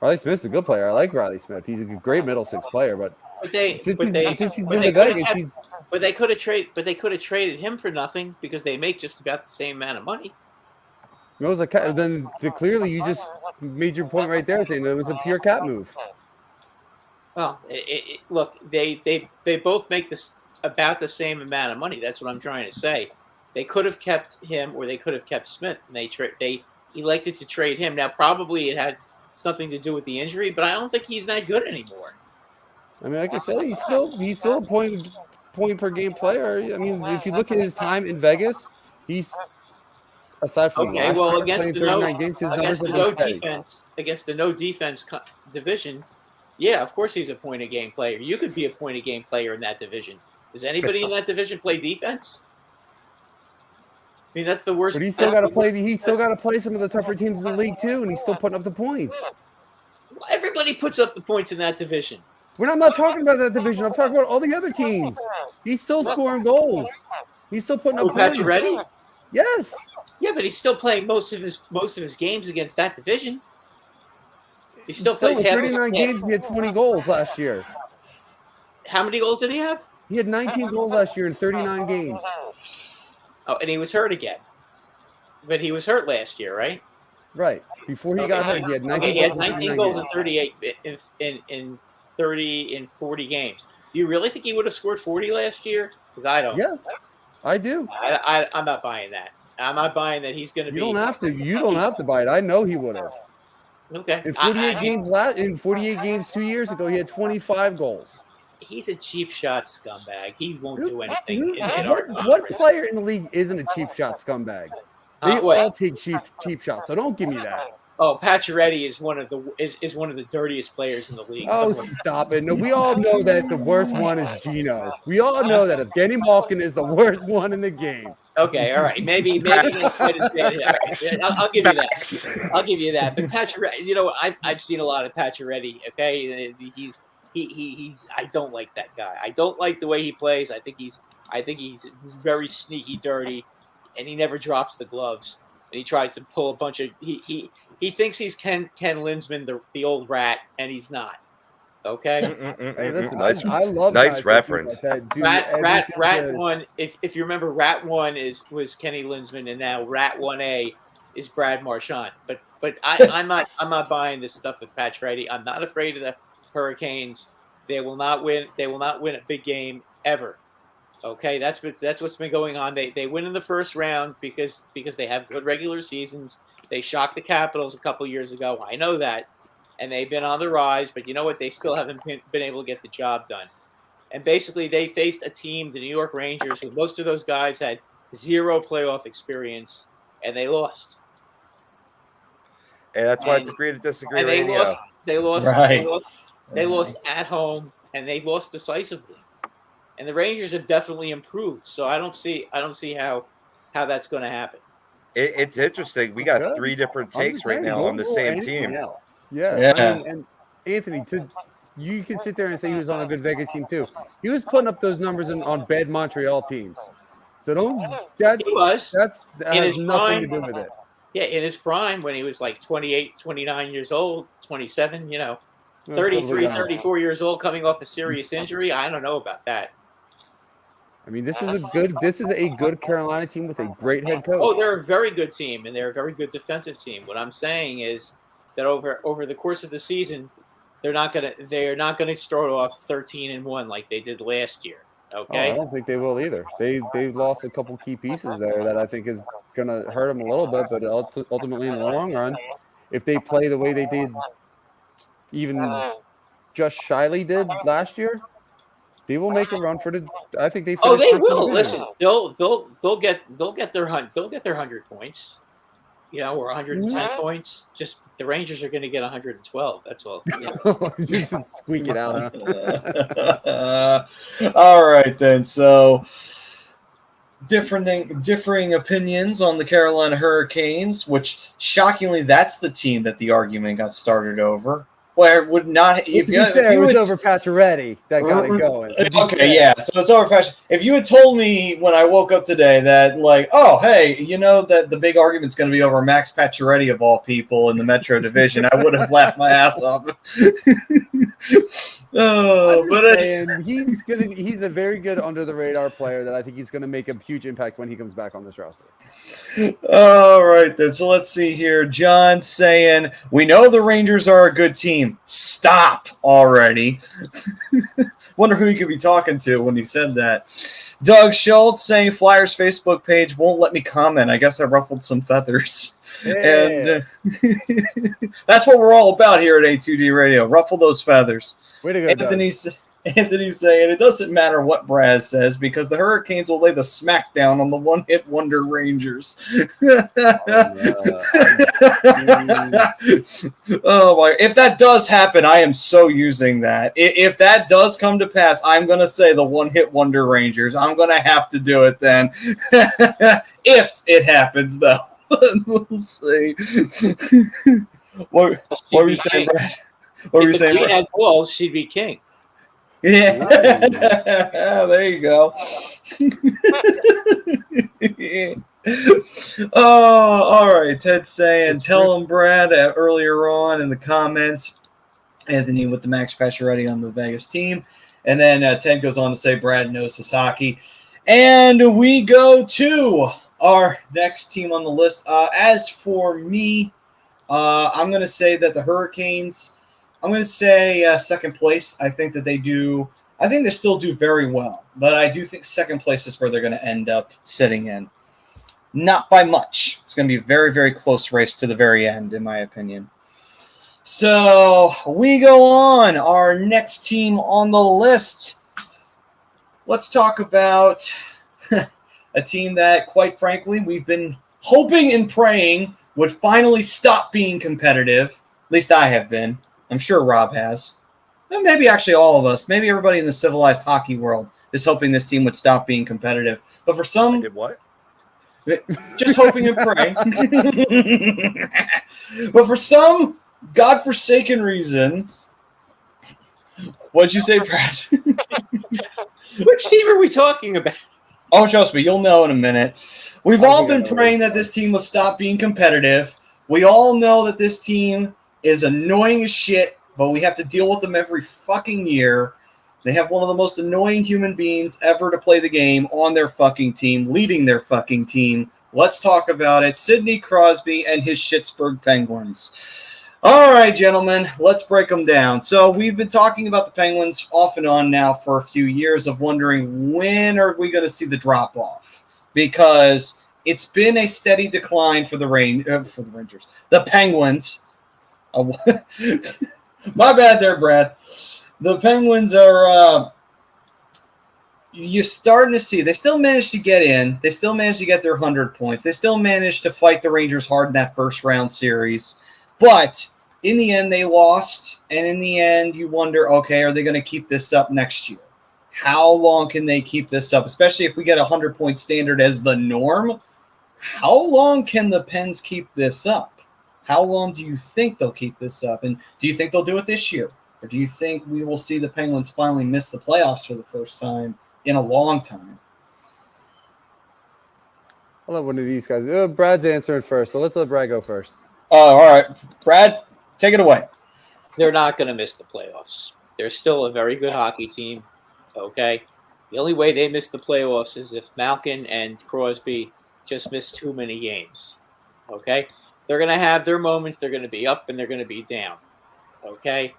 Riley Smith's a good player. I like Riley Smith. He's a great middle six player, but since he's been to Vegas, But they could have traded him for nothing because they make just about the same amount of money. it was then clearly you just made your point right there, saying it was a pure cap move. Well, look, they both make this about the same amount of money. That's what I'm trying to say. They could have kept him, or they could have kept Smith, and they elected to trade him. Now, probably it had something to do with the injury, but I don't think he's that good anymore. I mean, like I said, he's still a point per game player. I mean, if you look at his time in Vegas, he's aside from against the no steady. defense division, yeah, of course he's a point a game player. You could be a point a game player in that division. Does anybody in that division play defense? I mean, that's the worst. But he's still got to play. He's still got to play some of the tougher teams in the league too, and he's still putting up the points. Well, everybody puts up the points in that division. I'm not talking about that division. I'm talking about all the other teams. He's still scoring goals. He's still putting up points. Pacioretty? Yes. Yeah, but he's still playing most of his games against that division. He still plays 39 games. He had 20 goals last year. How many goals did he have? He had 19 goals last year in 39 games. Oh, and he was hurt again. But he was hurt last year, right? Right. Before he got hurt, he had 19 goals. He had 19 goals in 38 in 30 in 40 games. Do you really think he would have scored 40 last year? Because I don't. Yeah, I do. I'm not buying that. I'm not buying that he's going to be. You don't have to. You don't have to buy it. I know he would have. Okay. In 48 games 2 years ago, he had 25 goals. He's a cheap shot scumbag. He won't do anything. What player in the league isn't a cheap shot scumbag? They all take cheap shots. So don't give me that. Oh, Pacioretty is one of the dirtiest players in the league. Oh, stop it! No, we all know that the worst one is Gino. We all know that Evgeny Malkin is the worst one in the game. Okay, all right, maybe I'll give you that. I'll give you that. But Pacioretty, I've seen a lot of Pacioretty. Okay, he's I don't like that guy. I don't like the way he plays. I think he's very sneaky, dirty, and he never drops the gloves. And he tries to pull a bunch of he thinks he's Ken Linsman, the old rat, and he's not. Okay. Hey, listen, I love nice reference. Rat 1. If you remember, Rat 1 was Kenny Linsman, and now Rat 1A is Brad Marchand. But I'm not buying this stuff with Pacioretty. I'm not afraid of the Hurricanes. They will not win. They will not win a big game ever. Okay, that's what's been going on. They win in the first round because they have good regular seasons. They shocked the Capitals a couple years ago. I know that, and they've been on the rise. But you know what? They still haven't been able to get the job done. And basically, they faced a team, the New York Rangers, who most of those guys had zero playoff experience, and they lost. And that's why it's agree to disagree. And they lost at home, and they lost decisively. And the Rangers have definitely improved, so I don't see how that's going to happen. It's interesting. We got three different takes right now on the same team. Yeah. I mean, and Anthony, you can sit there and say he was on a good Vegas team too. He was putting up those numbers on bad Montreal teams. So that has nothing to do with it. Yeah, in his prime when he was like 28, 29 years old, 27, 33, 34 years old, coming off a serious injury. I don't know about that. I mean, this is a good Carolina team with a great head coach. Oh, they're a very good team, and they're a very good defensive team. What I'm saying is that over the course of the season, they're not gonna start off 13-1 like they did last year. Okay. I don't think they will either. They lost a couple key pieces there that I think is gonna hurt them a little bit, but ultimately in the long run, if they play the way they did, even just shyly did last year, they will make a run for the. I think they. Oh, they will. Listen, they'll get their 100 points, or 110 points. Just the Rangers are going to get 112. That's all. Just squeak it out. Huh? All right then. So differing opinions on the Carolina Hurricanes, which shockingly, that's the team that the argument got started over. where it would not. To be fair, it was over Pacioretty that got it going. Okay, yeah. So it's over. If you had told me when I woke up today that, like, oh, hey, you know that the big argument's going to be over Max Pacioretty of all people in the Metro Division, I would have laughed my ass off. He's a very good under the radar player that I think he's going to make a huge impact when he comes back on this roster. All right, then. So let's see here. John saying, we know the Rangers are a good team. Stop already. Wonder who he could be talking to when he said that. Doug Schultz saying Flyers Facebook page won't let me comment. I guess I ruffled some feathers. Yeah. And that's what we're all about here at A2D Radio. Ruffle those feathers. Way to go, Anthony's saying it doesn't matter what Braz says because the Hurricanes will lay the smackdown on the one-hit wonder Rangers. Oh my! If that does happen, I am so using that. If that does come to pass, I'm gonna say the one-hit wonder Rangers. I'm gonna have to do it then. If it happens, though, we'll see. What were you saying, Brad? What were you saying? If the queen had balls, she'd be king. Yeah, there you go. Oh, all right. Ted's saying, tell him, Brad, earlier on in the comments, Anthony with the Max Pacioretty on the Vegas team. And then Ted goes on to say Brad knows Sasaki. And we go to our next team on the list. As for me, I'm going to say that the Hurricanes, I'm going to say second place. I think that they still do very well, but I do think second place is where they're going to end up sitting in. Not by much. It's going to be a very, very close race to the very end, in my opinion. So we go on. Our next team on the list. Let's talk about a team that, quite frankly, we've been hoping and praying would finally stop being competitive. At least I have been. I'm sure Rob has. And maybe actually all of us. Maybe everybody in the civilized hockey world is hoping this team would stop being competitive. But for some... I did what? Just hoping and praying. But for some godforsaken reason... What'd you say, Brad? Which team are we talking about? Oh, trust me, you'll know in a minute. We've all been praying that this team will stop being competitive. We all know that this team is annoying as shit, but we have to deal with them every fucking year. They have one of the most annoying human beings ever to play the game on their fucking team, leading their fucking team. Let's talk about it. Sidney Crosby and his Pittsburgh Penguins. All right, gentlemen, let's break them down. So we've been talking about the Penguins off and on now for a few years of wondering when are we going to see the drop-off? Because it's been a steady decline for the Rangers. The Penguins. My bad there, Brad. The Penguins are you're starting to see. They still managed to get in. They still managed to get their 100 points. They still managed to fight the Rangers hard in that first-round series. But in the end, they lost. And in the end, you wonder, okay, are they going to keep this up next year? How long can they keep this up? Especially if we get a 100-point standard as the norm. How long can the Pens keep this up? How long do you think they'll keep this up? And do you think they'll do it this year? Or do you think we will see the Penguins finally miss the playoffs for the first time in a long time? I'll let one of these guys. Brad's answering first, so let's let Brad go first. All right. Brad, take it away. They're not going to miss the playoffs. They're still a very good hockey team, okay? The only way they miss the playoffs is if Malkin and Crosby just miss too many games, okay? They're going to have their moments. They're going to be up and they're going to be down. Okay,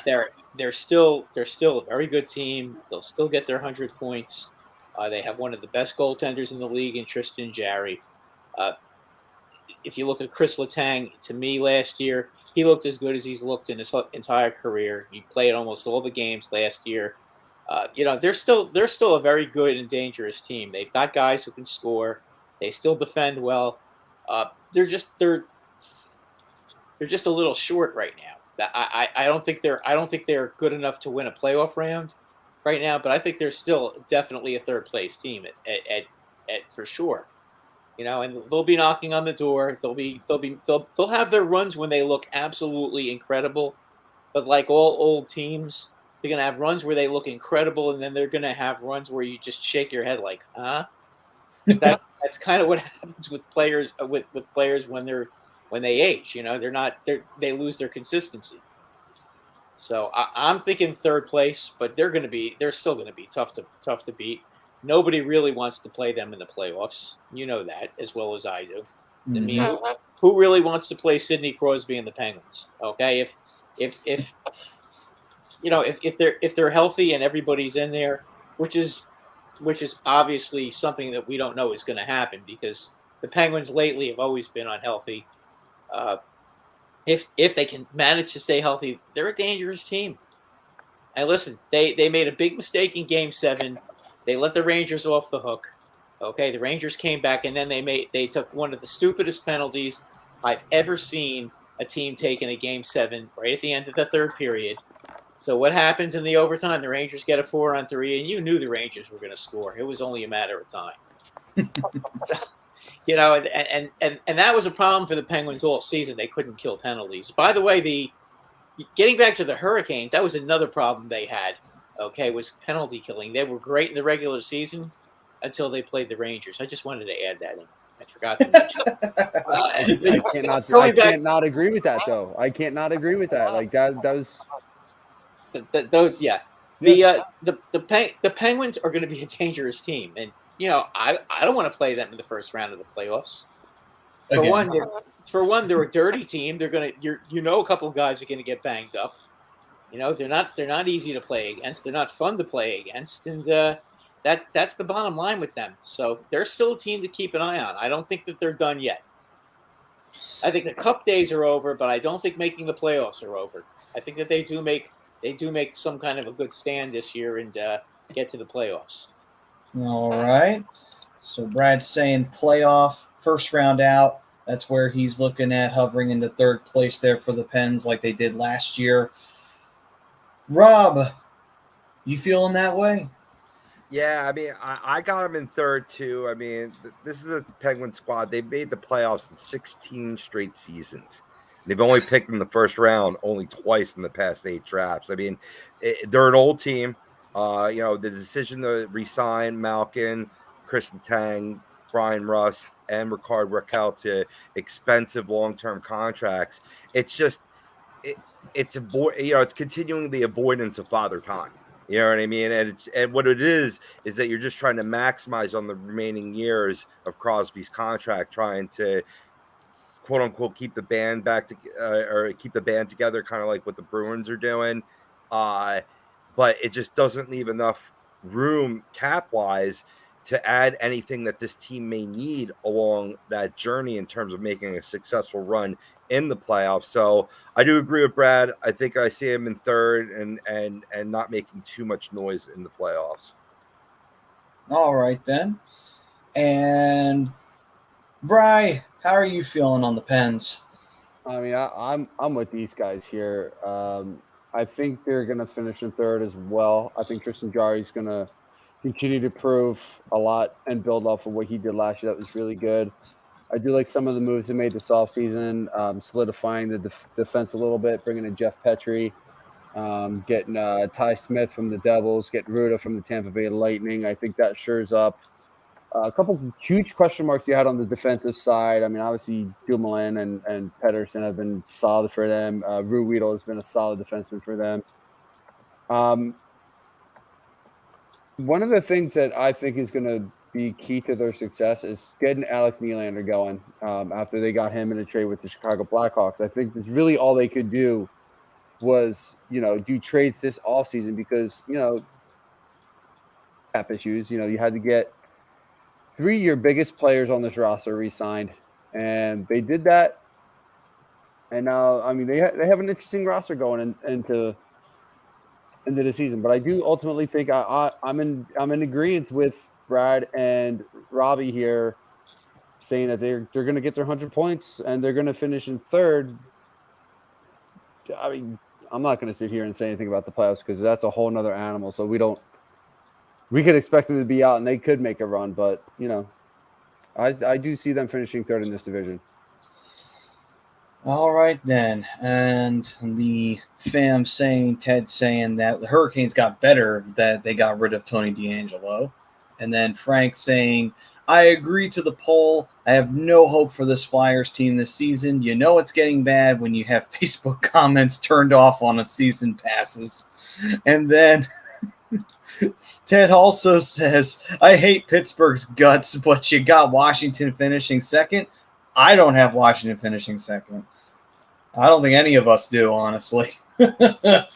they're still a very good team. They'll still get their 100 points. They have one of the best goaltenders in the league in Tristan Jarry. If you look at Chris Letang, to me last year, he looked as good as he's looked in his entire career. He played almost all the games last year. They're still a very good and dangerous team. They've got guys who can score. They still defend well. They're just a little short right now. I don't think they're good enough to win a playoff round right now, but I think they're still definitely a third place team at for sure. And they'll be knocking on the door. They'll have their runs when they look absolutely incredible, but like all old teams, they're going to have runs where they look incredible, and then they're going to have runs where you just shake your head like, huh? Because that's kind of what happens with players with players when they age. They lose their consistency. So I'm thinking third place, but they're still going to be tough to beat. Nobody really wants to play them in the playoffs. You know that as well as I do. I mean, who really wants to play Sidney Crosby and the Penguins? Okay, if if they're healthy and everybody's in there, which is obviously something that we don't know is going to happen because the Penguins lately have always been unhealthy. If they can manage to stay healthy, they're a dangerous team. And listen, they made a big mistake in Game 7. They let the Rangers off the hook. Okay, the Rangers came back, and then they took one of the stupidest penalties I've ever seen a team take in a Game 7 right at the end of the third period. So what happens in the overtime? The Rangers get a 4-on-3, and you knew the Rangers were going to score. It was only a matter of time. So, and that was a problem for the Penguins all season. They couldn't kill penalties. By the way, getting back to the Hurricanes, that was another problem they had. Okay, was penalty killing. They were great in the regular season until they played the Rangers. I just wanted to add that in. I forgot to mention. I can't not agree with that though. I can't not agree with that. Like that was. Yeah. The Penguins are going to be a dangerous team, and I don't want to play them in the first round of the playoffs. For one, they're a dirty team. They're gonna a couple of guys are going to get banged up. They're not easy to play against. They're not fun to play against, and that's the bottom line with them. So they're still a team to keep an eye on. I don't think that they're done yet. I think the Cup days are over, but I don't think making the playoffs are over. I think that they do make some kind of a good stand this year and get to the playoffs. All right. So Brad's saying playoff, first round out. That's where he's looking at hovering into third place there for the Pens like they did last year. Rob, you feeling that way? Yeah, I mean, I got them in third too. I mean, this is a Penguin squad. They've made the playoffs in 16 straight seasons. They've only picked in the first round only twice in the past 8 drafts. I mean, they're an old team. The decision to re-sign Malkin, Chris Letang, Brian Rust, and Ricard Raquel to expensive long-term contracts. It's just it's continuing the avoidance of father time. You know what I mean? And what it is that you're just trying to maximize on the remaining years of Crosby's contract, trying to quote unquote keep the band or keep the band together, kind of like what the Bruins are doing. But it just doesn't leave enough room cap wise to add anything that this team may need along that journey in terms of making a successful run in the playoffs. So I do agree with Brad. I think I see him in third and not making too much noise in the playoffs. All right then. And Bri, how are you feeling on the Pens? I mean, I'm with these guys here. I think they're going to finish in third as well. I think Tristan Jarry's going to continue to prove a lot and build off of what he did last year. That was really good. I do like some of the moves they made this offseason, solidifying the defense a little bit, bringing in Jeff Petrie, getting Ty Smith from the Devils, getting Ruda from the Tampa Bay Lightning. I think that shores up a couple huge question marks you had on the defensive side. I mean, obviously Dumoulin and Pedersen have been solid for them. Rue Weedle has been a solid defenseman for them. One of the things that I think is going to be key to their success is getting Alex Nylander going after they got him in a trade with the Chicago Blackhawks. I think that's really all they could do was, do trades this offseason because, cap issues. You had to get 3 of your biggest players on this roster re-signed, and they did that. And now, I mean, they have an interesting roster going into the season. But I do ultimately think I'm in agreement with Brad and Robbie here, saying that they're going to get their 100 points and they're going to finish in third. I mean, I'm not going to sit here and say anything about the playoffs because that's a whole nother animal. So we could expect them to be out and they could make a run, but I do see them finishing third in this division. All right then, and the fam saying Ted saying that the Hurricanes got better that they got rid of Tony DeAngelo, and then Frank saying, "I agree to the poll. I have no hope for this Flyers team this season. You know it's getting bad when you have Facebook comments turned off on a season passes," and then Ted also says, "I hate Pittsburgh's guts, but you got Washington finishing second. I don't have Washington finishing second. I don't think any of us do, honestly." Nope.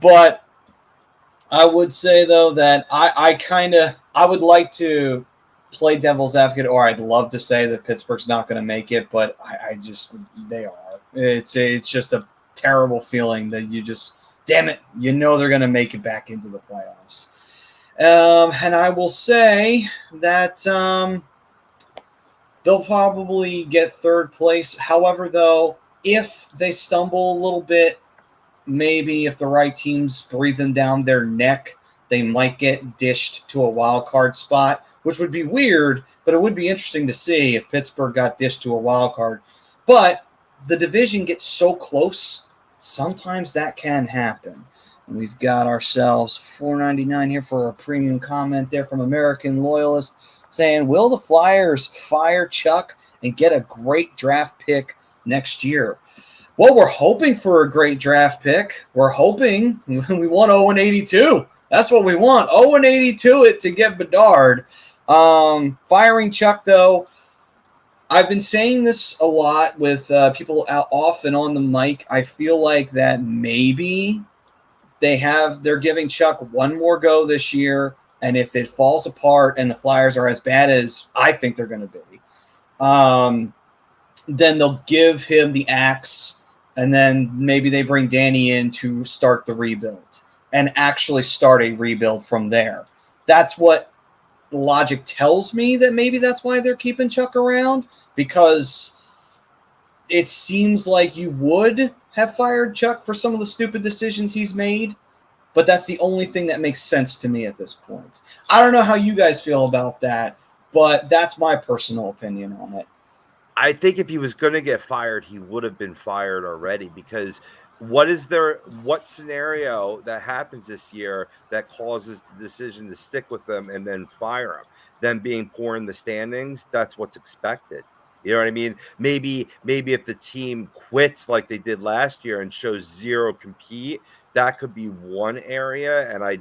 But I would say though that I would like to play devil's advocate, or I'd love to say that Pittsburgh's not going to make it, but I just they are. It's just a terrible feeling that you just damn it, you know they're going to make it back into the playoffs. And I will say that they'll probably get third place. However, though, if they stumble a little bit, maybe if the right team's breathing down their neck, they might get dished to a wild card spot, which would be weird, but it would be interesting to see if Pittsburgh got dished to a wild card. But the division gets so close, sometimes that can happen. And we've got ourselves $4.99 here for a premium comment there from American Loyalist saying, "Will the Flyers fire Chuck and get a great draft pick next year?" Well, we're hoping for a great draft pick. We're hoping we want 0-82. That's what we want. 0-82 it to get Bedard. Firing Chuck, though, I've been saying this a lot with people out off and on the mic. I feel like that maybe they're giving Chuck one more go this year, and if it falls apart and the Flyers are as bad as I think they're going to be, then they'll give him the axe, and then maybe they bring Danny in to start the rebuild and actually start a rebuild from there. That's what logic tells me, that maybe that's why they're keeping Chuck around, because it seems like you would have fired Chuck for some of the stupid decisions he's made, but that's the only thing that makes sense to me at this point. I don't know how you guys feel about that, but that's my personal opinion on it. I think if he was going to get fired, he would have been fired already, because what scenario that happens this year that causes the decision to stick with them and then fire him? Them being poor in the standings, that's what's expected. You know what I mean? Maybe if the team quits like they did last year and shows zero compete, that could be one area. And I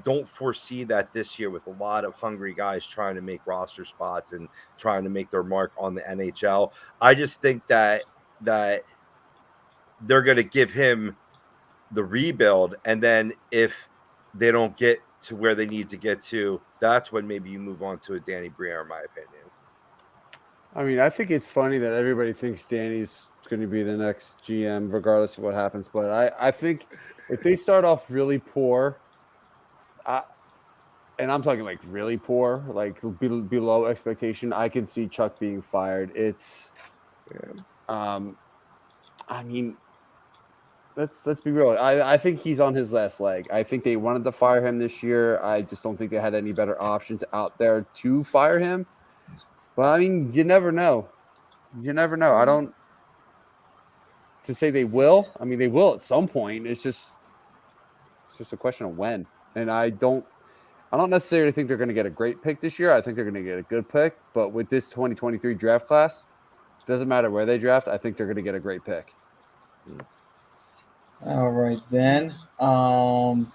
don't foresee that this year, with a lot of hungry guys trying to make roster spots and trying to make their mark on the NHL. I just think that they're going to give him the rebuild, and then if they don't get to where they need to get to, that's when maybe you move on to a Danny Briere, in my opinion. I mean, I think it's funny that everybody thinks Danny's going to be the next GM, regardless of what happens. But I think if they start off really poor, and I'm talking like really poor, like below expectation, I can see Chuck being fired. I mean, let's be real. I think he's on his last leg. I think they wanted to fire him this year. I just don't think they had any better options out there to fire him. But I mean, you never know. You never know. I don't to say they will. I mean, they will at some point. It's just a question of when. And I don't necessarily think they're going to get a great pick this year. I think they're going to get a good pick. But with this 2023 draft class, doesn't matter where they draft. I think they're going to get a great pick. All right, then. Brad,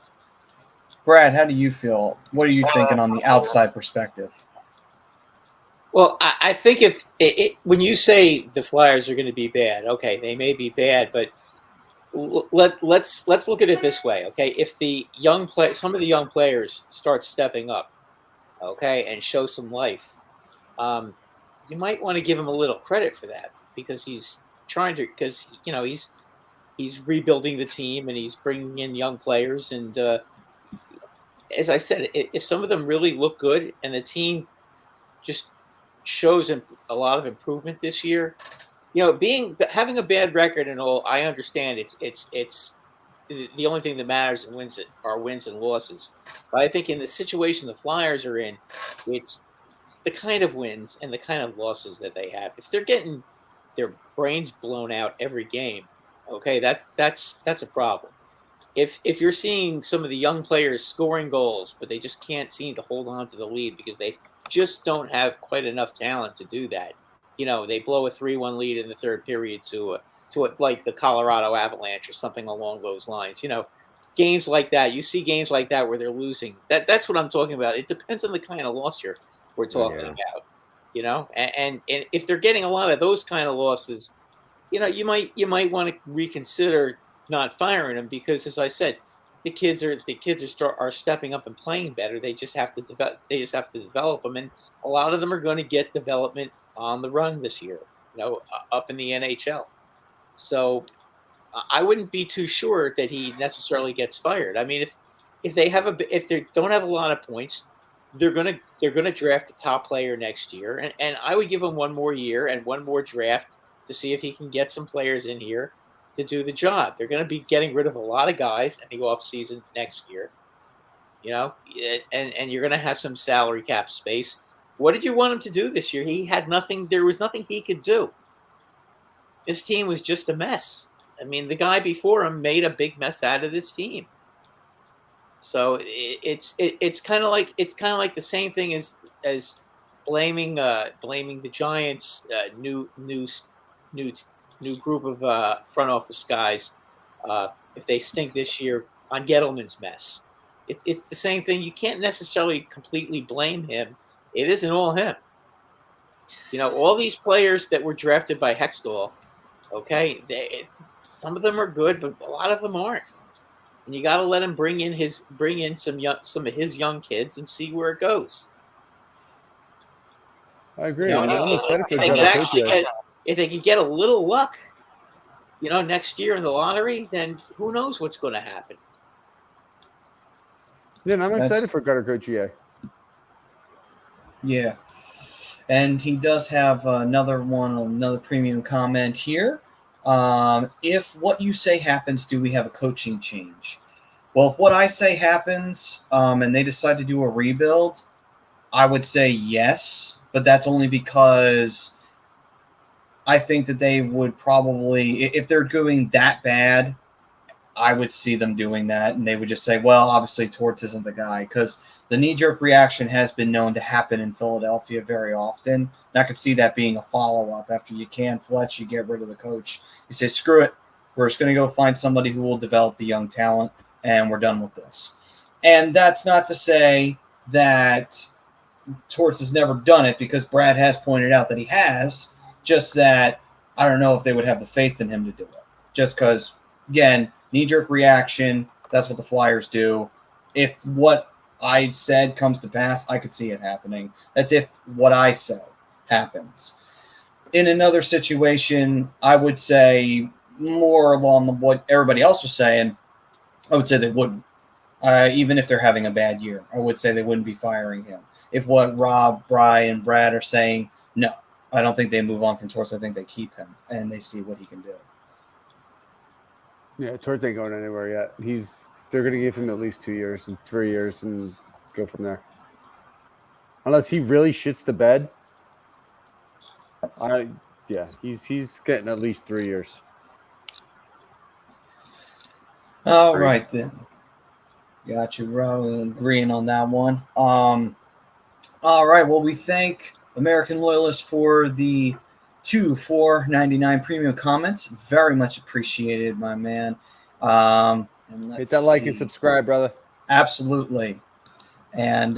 how do you feel? What are you thinking on the outside perspective? Well, I think when you say the Flyers are going to be bad, okay, they may be bad, but let's look at it this way, okay? If some of the young players start stepping up, okay, and show some life, you might want to give him a little credit for that, because he's rebuilding the team and he's bringing in young players, and as I said, if some of them really look good and the team just shows a lot of improvement this year, having a bad record and all, I understand it's the only thing that matters in wins and losses. But I think in the situation the Flyers are in, the kind of wins and the kind of losses that they have, if they're getting their brains blown out every game, okay, that's a problem. If you're seeing some of the young players scoring goals, but they just can't seem to hold on to the lead because they just don't have quite enough talent to do that. They blow a 3-1 lead in the third period to like the Colorado Avalanche or something along those lines. Games like that. You see games like that where they're losing. That's what I'm talking about. It depends on the kind of loss we're talking about. And if they're getting a lot of those kind of losses, you might want to reconsider not firing them because, as I said, the kids are stepping up and playing better. They just have to develop them, and a lot of them are going to get development on the run this year. Up in the NHL. So I wouldn't be too sure that he necessarily gets fired. I mean, if they don't have a lot of points, they're gonna draft a top player next year, and I would give him one more year and one more draft to see if he can get some players in here to do the job. They're going to be getting rid of a lot of guys in the off season next year, and you're going to have some salary cap space. What did you want him to do this year? He had nothing. There was nothing he could do. This team was just a mess. I mean, the guy before him made a big mess out of this team. So it's kind of like the same thing as blaming the Giants' new group of front office guys if they stink this year on Gettleman's mess. It's the same thing. You can't necessarily completely blame him. It isn't all him. All these players that were drafted by Hextall, okay, some of them are good, but a lot of them aren't. And you got to let him bring in some of his young kids and see where it goes. I agree. I'm excited for if they can get a little luck, next year in the lottery, then who knows what's going to happen. Yeah, and I'm excited for Gutter Gauthier. Yeah. And he does have another premium comment here. If what you say happens, do we have a coaching change? Well, if what I say happens and they decide to do a rebuild, I would say yes, but that's only because I think that they would probably, if they're doing that bad, I would see them doing that, and they would just say, well, obviously Torts isn't the guy, because the knee-jerk reaction has been known to happen in Philadelphia very often, and I could see that being a follow-up. After you can Fletch, you get rid of the coach. You say, screw it, we're just going to go find somebody who will develop the young talent, and we're done with this. And that's not to say that Torts has never done it, because Brad has pointed out that he has, just that I don't know if they would have the faith in him to do it. Just because, again, knee-jerk reaction, that's what the Flyers do. If what I said comes to pass, I could see it happening. That's if what I said happens. In another situation, I would say more along what everybody else was saying, I would say they wouldn't. Even if they're having a bad year, I would say they wouldn't be firing him. If what Rob, Brian, Brad are saying, no, I don't think they move on from Torts. I think they keep him, and they see what he can do. Yeah, Torts ain't going anywhere yet. They're going to give him at least 2 years and 3 years and go from there. Unless he really shits the bed. He's getting at least 3 years. All right, then. Got you, Rob. Agreeing on that one. All right, well, we thank American Loyalists for the 2 $4.99 premium comments. Very much appreciated, my man. Hit that like and subscribe, brother. Absolutely. And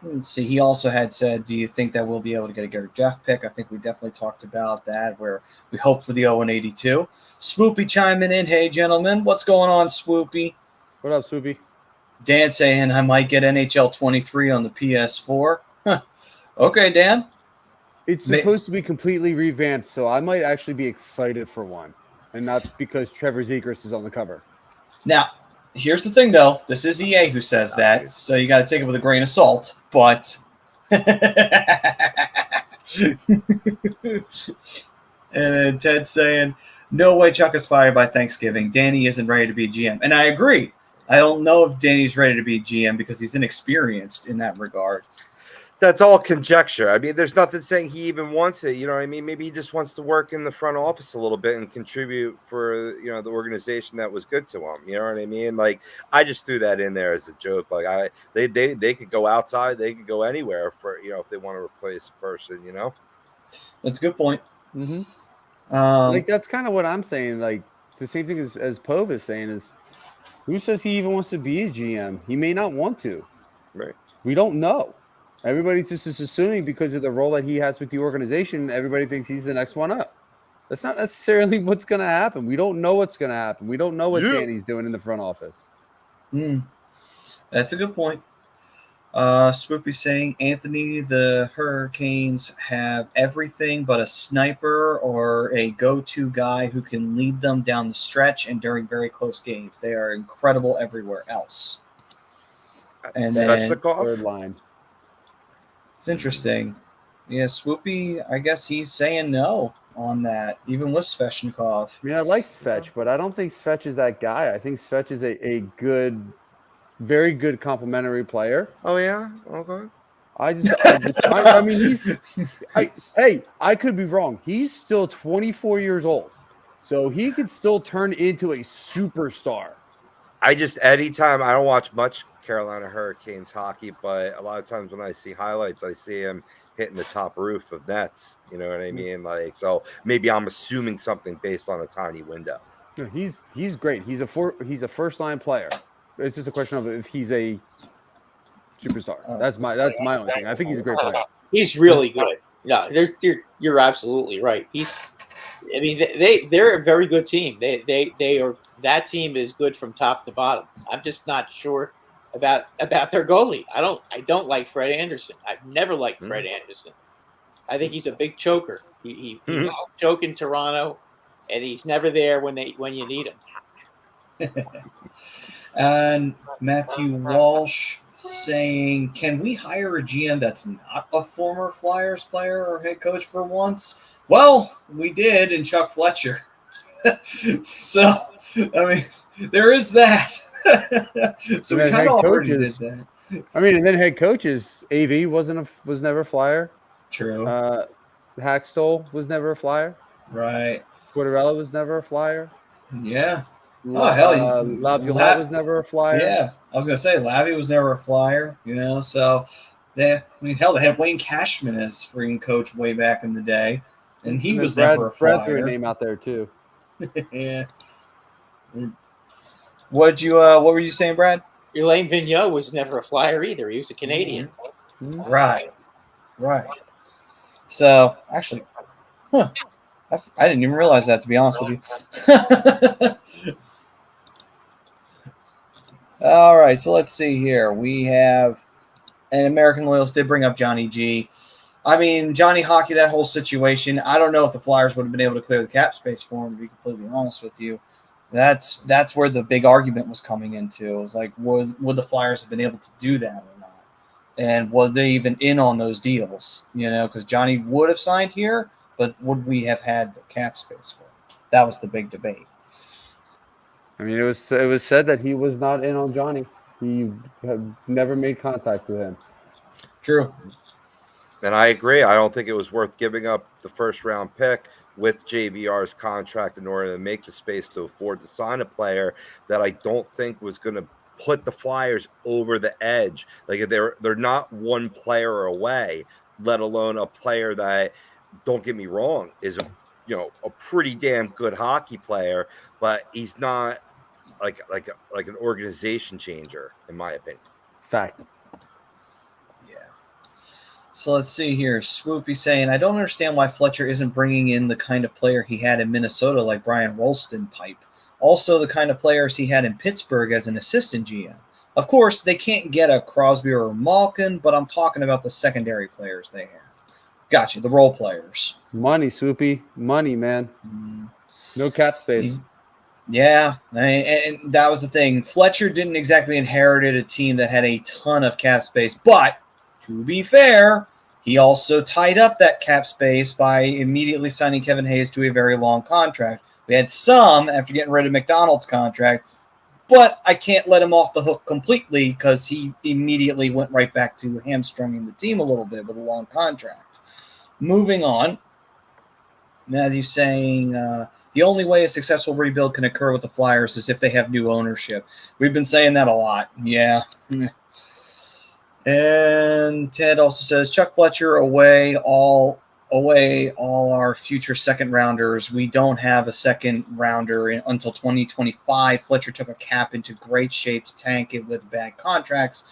let's see. He also had said, do you think that we'll be able to get a Gary Jeff pick? I think we definitely talked about that, where we hope for the 0-82. Swoopy chiming in. Hey, gentlemen. What's going on, Swoopy? What up, Swoopy? Dan saying I might get NHL 23 on the PS4. Okay, Dan. It's supposed to be completely revamped, so I might actually be excited for one, and not because Trevor Zegras is on the cover. Now, here's the thing, though. This is EA who says that, so you got to take it with a grain of salt. But and Ted saying, no way Chuck is fired by Thanksgiving. Danny isn't ready to be GM. And I agree. I don't know if Danny's ready to be GM because he's inexperienced in that regard. That's all conjecture. I mean, there's nothing saying he even wants it. You know what I mean? Maybe he just wants to work in the front office a little bit and contribute for, you know, the organization that was good to him. You know what I mean? Like, I just threw that in there as a joke. Like, they could go outside, they could go anywhere for, you know, if they want to replace a person. You know, That's a good point. Mm-hmm. Um, Like that's kind of what I'm saying. Like the same thing as Pove is saying is, who says he even wants to be a GM? He may not want to. right? We don't know. Everybody's just assuming because of the role that he has with the organization, everybody thinks he's the next one up. That's not necessarily what's going to happen. We don't know what's going to happen. We don't know what Danny's doing in the front office. That's a good point. Swoopy saying, Anthony, the Hurricanes have everything but a sniper or a go-to guy who can lead them down the stretch and during very close games. They are incredible everywhere else. And That's then the call. Third line. it's interesting. Yeah, Swoopy, I guess he's saying no on that, even with Svechnikov. I mean, I like Svech, but I don't think Svech is that guy. I think Svech is a good, very good complementary player. Oh yeah, okay. I mean, I could be wrong. He's still 24 years old, so he could still turn into a superstar. Anytime I don't watch much Carolina Hurricanes hockey, but a lot of times when I see highlights, I see him hitting the top roof of nets. You know what I mean? Like, so maybe I'm assuming something based on a tiny window. No, he's great. He's a first line player. It's just a question of if he's a superstar. That's my only thing. I think he's a great player. He's really good. No, you're absolutely right. They're a very good team. That team is good from top to bottom. I'm just not sure about their goalie. I don't like Fred Anderson. I've never liked Fred Anderson. I think he's a big choker. He choke in Toronto, and he's never there when you need him. And Matthew Walsh saying, can we hire a GM that's not a former Flyers player or head coach for once? Well, we did in Chuck Fletcher. So, I mean, there is that. So we kind of already did that. I mean, and then head coaches, AV was never a Flyer. True. Hackstall was never a Flyer. Right. Quattarella was never a Flyer. Yeah. Oh, hell, Laviolette was never a Flyer. Yeah, I was going to say, Lavi was never a Flyer, you know, so they had Wayne Cashman as freaking coach way back in the day, and he was never a Flyer. Brad threw a name out there, too. Yeah. What were you saying, Brad? Elaine Vigneault was never a Flyer either. He was a Canadian. Mm-hmm. Right. So, actually, I didn't even realize that, to be honest with you. All right, so let's see here. We have an American Loyalist did bring up Johnny G. I mean, Johnny Hockey, that whole situation, I don't know if the Flyers would have been able to clear the cap space for him, to be completely honest with you. That's where the big argument was coming into. It was like, would the Flyers have been able to do that or not? And was they even in on those deals? You know, because Johnny would have signed here, but would we have had the cap space for him? That was the big debate. I mean, it was said that he was not in on Johnny. He had never made contact with him. True. And I agree. I don't think it was worth giving up the first round pick with JVR's contract in order to make the space to afford to sign a player that I don't think was going to put the Flyers over the edge. Like, they're not one player away, let alone a player that, don't get me wrong, is a pretty damn good hockey player, but he's not like an organization changer, in my opinion. Fact. Yeah. So let's see here. Swoopy saying, I don't understand why Fletcher isn't bringing in the kind of player he had in Minnesota, like Brian Rolston type. Also, the kind of players he had in Pittsburgh as an assistant GM. Of course, they can't get a Crosby or a Malkin, but I'm talking about the secondary players they have. Gotcha, the role players. Money, Swoopy. Money, man. No cap space. Yeah, and that was the thing. Fletcher didn't exactly inherit a team that had a ton of cap space, but to be fair, he also tied up that cap space by immediately signing Kevin Hayes to a very long contract. We had some after getting rid of McDonald's contract, but I can't let him off the hook completely because he immediately went right back to hamstringing the team a little bit with a long contract. Moving on, Matthew's saying the only way a successful rebuild can occur with the Flyers is if they have new ownership. We've been saying that a lot. Yeah. And Ted also says Chuck Fletcher away all our future second rounders. We don't have a second rounder until 2025. Fletcher took a cap into great shape to tank it with bad contracts.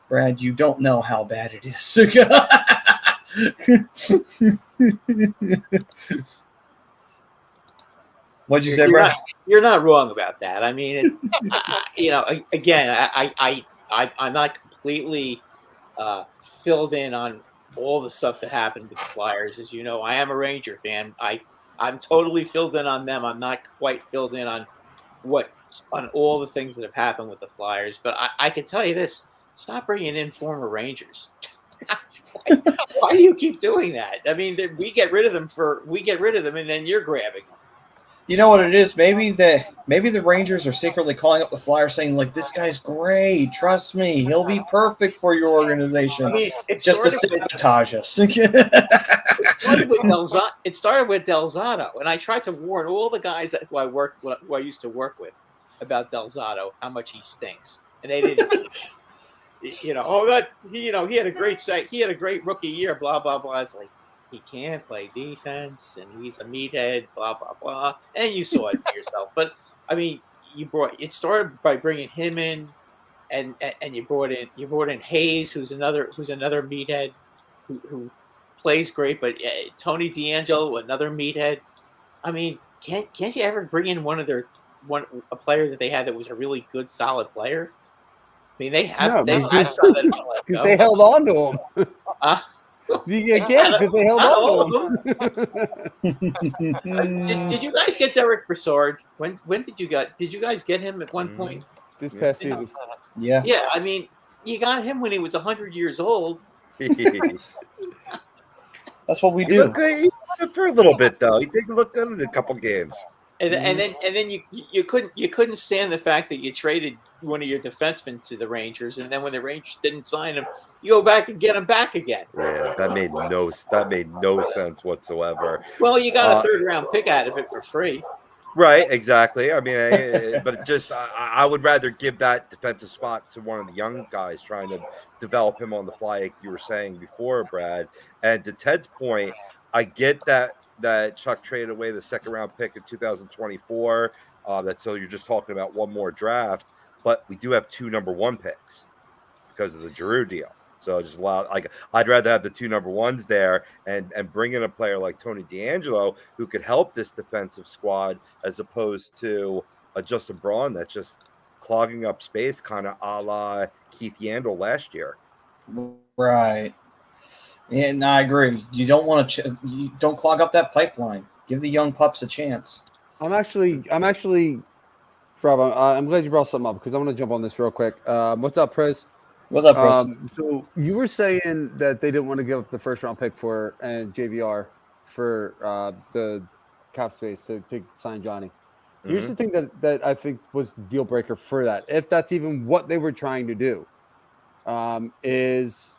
Brad, you don't know how bad it is. What'd you say, Brad? You're not wrong about that. I mean, again, I'm not completely filled in on all the stuff that happened with the Flyers. As you know, I am a Ranger fan. I'm totally filled in on them. I'm not quite filled in on all the things that have happened with the Flyers. But I can tell you this: stop bringing in former Rangers. Why do you keep doing that? I mean, we get rid of them, and then you're grabbing them. You know what it is? Maybe the Rangers are secretly calling up the Flyers saying, like, this guy's great. Trust me. He'll be perfect for your organization. I mean, just to sabotage us. It started with Delzato, and I tried to warn all the guys who I used to work with about Delzato, how much he stinks. And they didn't, he had a great rookie year, blah, blah, blah. It's like, he can't play defense, and he's a meathead, blah, blah, blah. And you saw it for yourself. But, I mean, it started by bringing him in, and you brought in Hayes, who's another meathead who plays great, but Tony DeAngelo, another meathead. I mean, can't you ever bring in a player that they had that was a really good, solid player? I mean, they had some that because they held on to him. You can't because they held on to him. Did you guys get Derek Brassard? When did you guys get him at one point? This past season. Yeah. Yeah, I mean, you got him when he was 100 years old. That's what we do. He looked good for a little bit, though. He did look good in a couple games. And then you couldn't stand the fact that you traded one of your defensemen to the Rangers, and then when the Rangers didn't sign him, you go back and get him back again. Yeah, that made no sense whatsoever. Well, you got a third-round pick out of it for free. Right, exactly. I mean, but just I would rather give that defensive spot to one of the young guys trying to develop him on the fly, like you were saying before, Brad. And to Ted's point, I get that Chuck traded away the second-round pick in 2024. So you're just talking about one more draft, but we do have 2 number 1 picks because of the Giroux deal. So just I'd rather have the 2 number 1s there and bring in a player like Tony DeAngelo who could help this defensive squad as opposed to a Justin Braun that's just clogging up space, kind of a la Keith Yandel last year. Right. And I agree. You don't want to. You don't clog up that pipeline. Give the young pups a chance. I'm actually, Rob. I'm glad you brought something up because I want to jump on this real quick. What's up, Prez? What's up, Prez? So you were saying that they didn't want to give up the first round pick for JVR for the cap space to sign Johnny. Mm-hmm. Here's the thing that I think was the deal breaker for that, if that's even what they were trying to do, is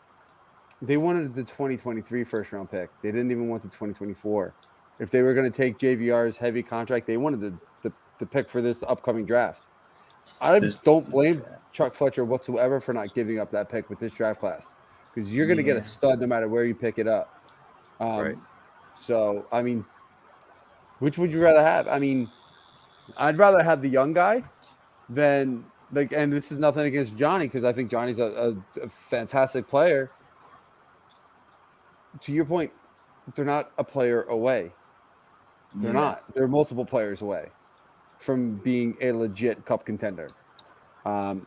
they wanted the 2023 first round pick. They didn't even want the 2024. If they were going to take JVR's heavy contract, they wanted the pick for this upcoming draft. I don't blame Chuck Fletcher whatsoever for not giving up that pick with this draft class because you're going to get a stud no matter where you pick it up. Right. So, I mean, which would you rather have? I mean, I'd rather have the young guy than and this is nothing against Johnny because I think Johnny's a fantastic player. To your point, they're not a player away. They're not. They're multiple players away from being a legit cup contender.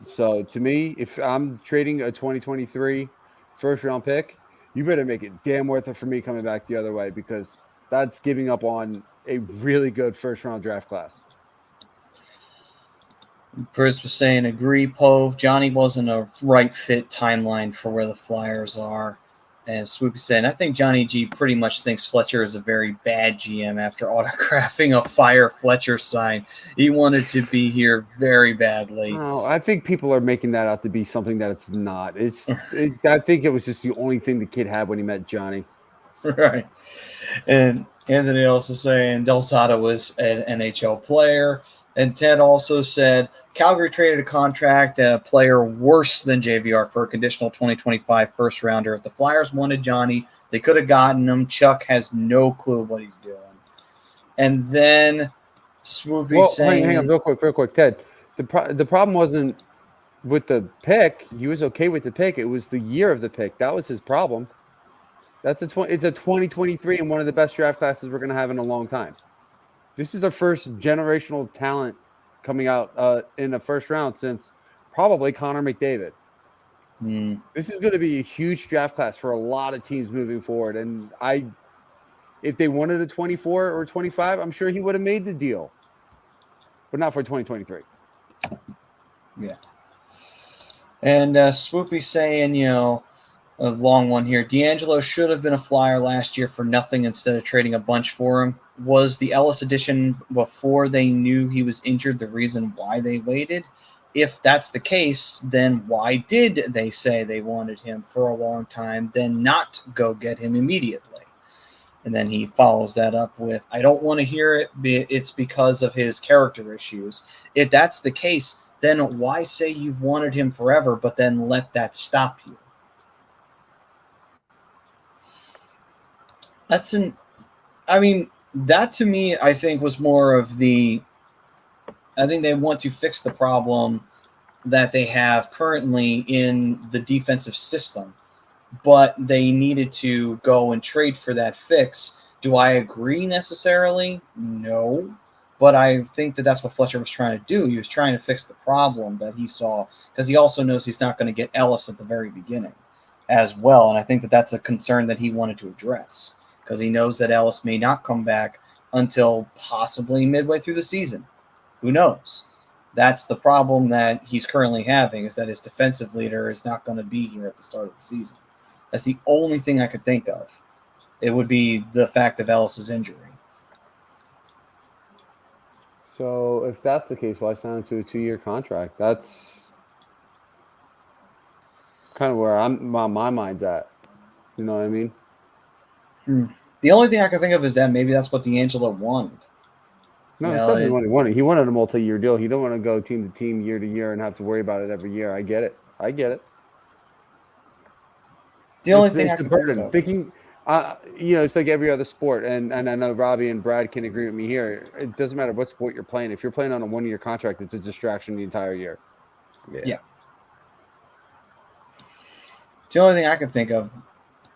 So to me, if I'm trading a 2023 first round pick, you better make it damn worth it for me coming back the other way because that's giving up on a really good first round draft class. Chris was saying, agree, Pove. Johnny wasn't a right fit timeline for where the Flyers are. And Swoopy saying, I think Johnny G pretty much thinks Fletcher is a very bad GM after autographing a Fire Fletcher sign. He wanted to be here very badly. No, I think people are making that out to be something that it's not. I think it was just the only thing the kid had when he met Johnny. Right. And Anthony also saying Del Sada was an NHL player. And Ted also said Calgary traded a contract player worse than JVR for a conditional 2025 first rounder. If the Flyers wanted Johnny, they could have gotten him. Chuck has no clue what he's doing. And then Swoopy saying, hang on, real quick, Ted. The problem wasn't with the pick. He was okay with the pick. It was the year of the pick. That was his problem. It's a 2023 and one of the best draft classes we're going to have in a long time. This is the first generational talent coming out in the first round since probably Connor McDavid. This is going to be a huge draft class for a lot of teams moving forward. And if they wanted a 24 or 25, I'm sure he would have made the deal, but not for 2023. Yeah. And Swoopy saying, a long one here. D'Angelo should have been a Flyer last year for nothing instead of trading a bunch for him. Was the Ellis addition before they knew he was injured the reason why they waited? If that's the case, then why did they say they wanted him for a long time, then not go get him immediately? And then he follows that up with, I don't want to hear it. It's because of his character issues. If that's the case, then why say you've wanted him forever, but then let that stop you? That to me, I think was more of I think they want to fix the problem that they have currently in the defensive system, but they needed to go and trade for that fix. Do I agree necessarily? No, but I think that that's what Fletcher was trying to do. He was trying to fix the problem that he saw, because he also knows he's not going to get Ellis at the very beginning as well, and I think that that's a concern that he wanted to address, because he knows that Ellis may not come back until possibly midway through the season. Who knows? That's the problem that he's currently having, is that his defensive leader is not going to be here at the start of the season. That's the only thing I could think of. It would be the fact of Ellis's injury. So if that's the case, why sign him to a 2-year contract? That's kind of where my mind's at. You know what I mean? The only thing I can think of is that maybe that's what D'Angelo wanted. No, it's definitely what he wanted. He wanted a multi-year deal. He don't want to go team to team, year to year, and have to worry about it every year. I get it. The only thing I can burden. Thinking, it's like every other sport, and I know Robbie and Brad can agree with me here. It doesn't matter what sport you're playing. If you're playing on a 1-year contract, it's a distraction the entire year. Yeah. The only thing I can think of,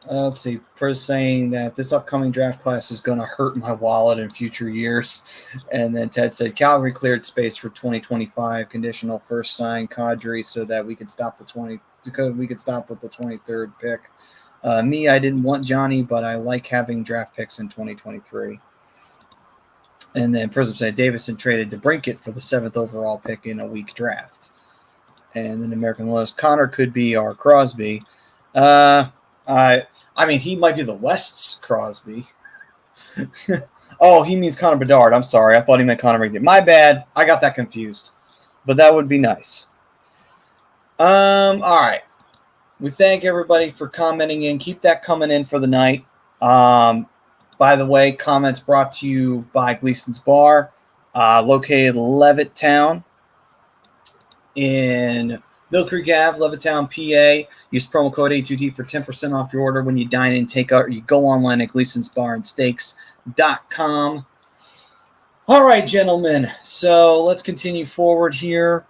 let's see, Priz saying that this upcoming draft class is going to hurt my wallet in future years. And then Ted said Calgary cleared space for 2025 conditional first sign Kadri so that we could stop with the 23rd pick. I didn't want Johnny, but I like having draft picks in 2023. And then Prism said Davison traded DeBrincat for the 7th overall pick in a weak draft. And then American Lows, Connor could be our Crosby. He might be the West's Crosby. Oh, he means Connor Bedard. I'm sorry. I thought he meant Connor McDavid. My bad. I got that confused. But that would be nice. All right. We thank everybody for commenting in. Keep that coming in for the night. By the way, comments brought to you by Gleason's Bar, located Levittown in Mill Creek Ave, Levittown, PA. Use promo code A2T for 10% off your order when you dine in, take out, or you go online at Gleason'sBarandSteaks.com. All right, gentlemen. So let's continue forward here.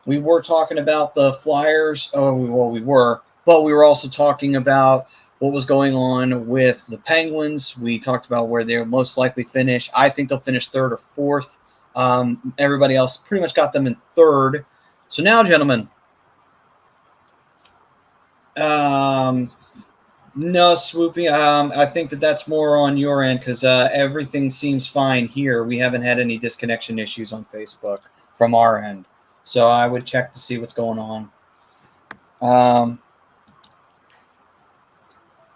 We were talking about the Flyers. We were also talking about what was going on with the Penguins. We talked about where they'll most likely finish. I think they'll finish 3rd or 4th. Everybody else pretty much got them in 3rd. So now, gentlemen, no, Swoopy, I think that's more on your end because everything seems fine here. We haven't had any disconnection issues on Facebook from our end. So I would check to see what's going on.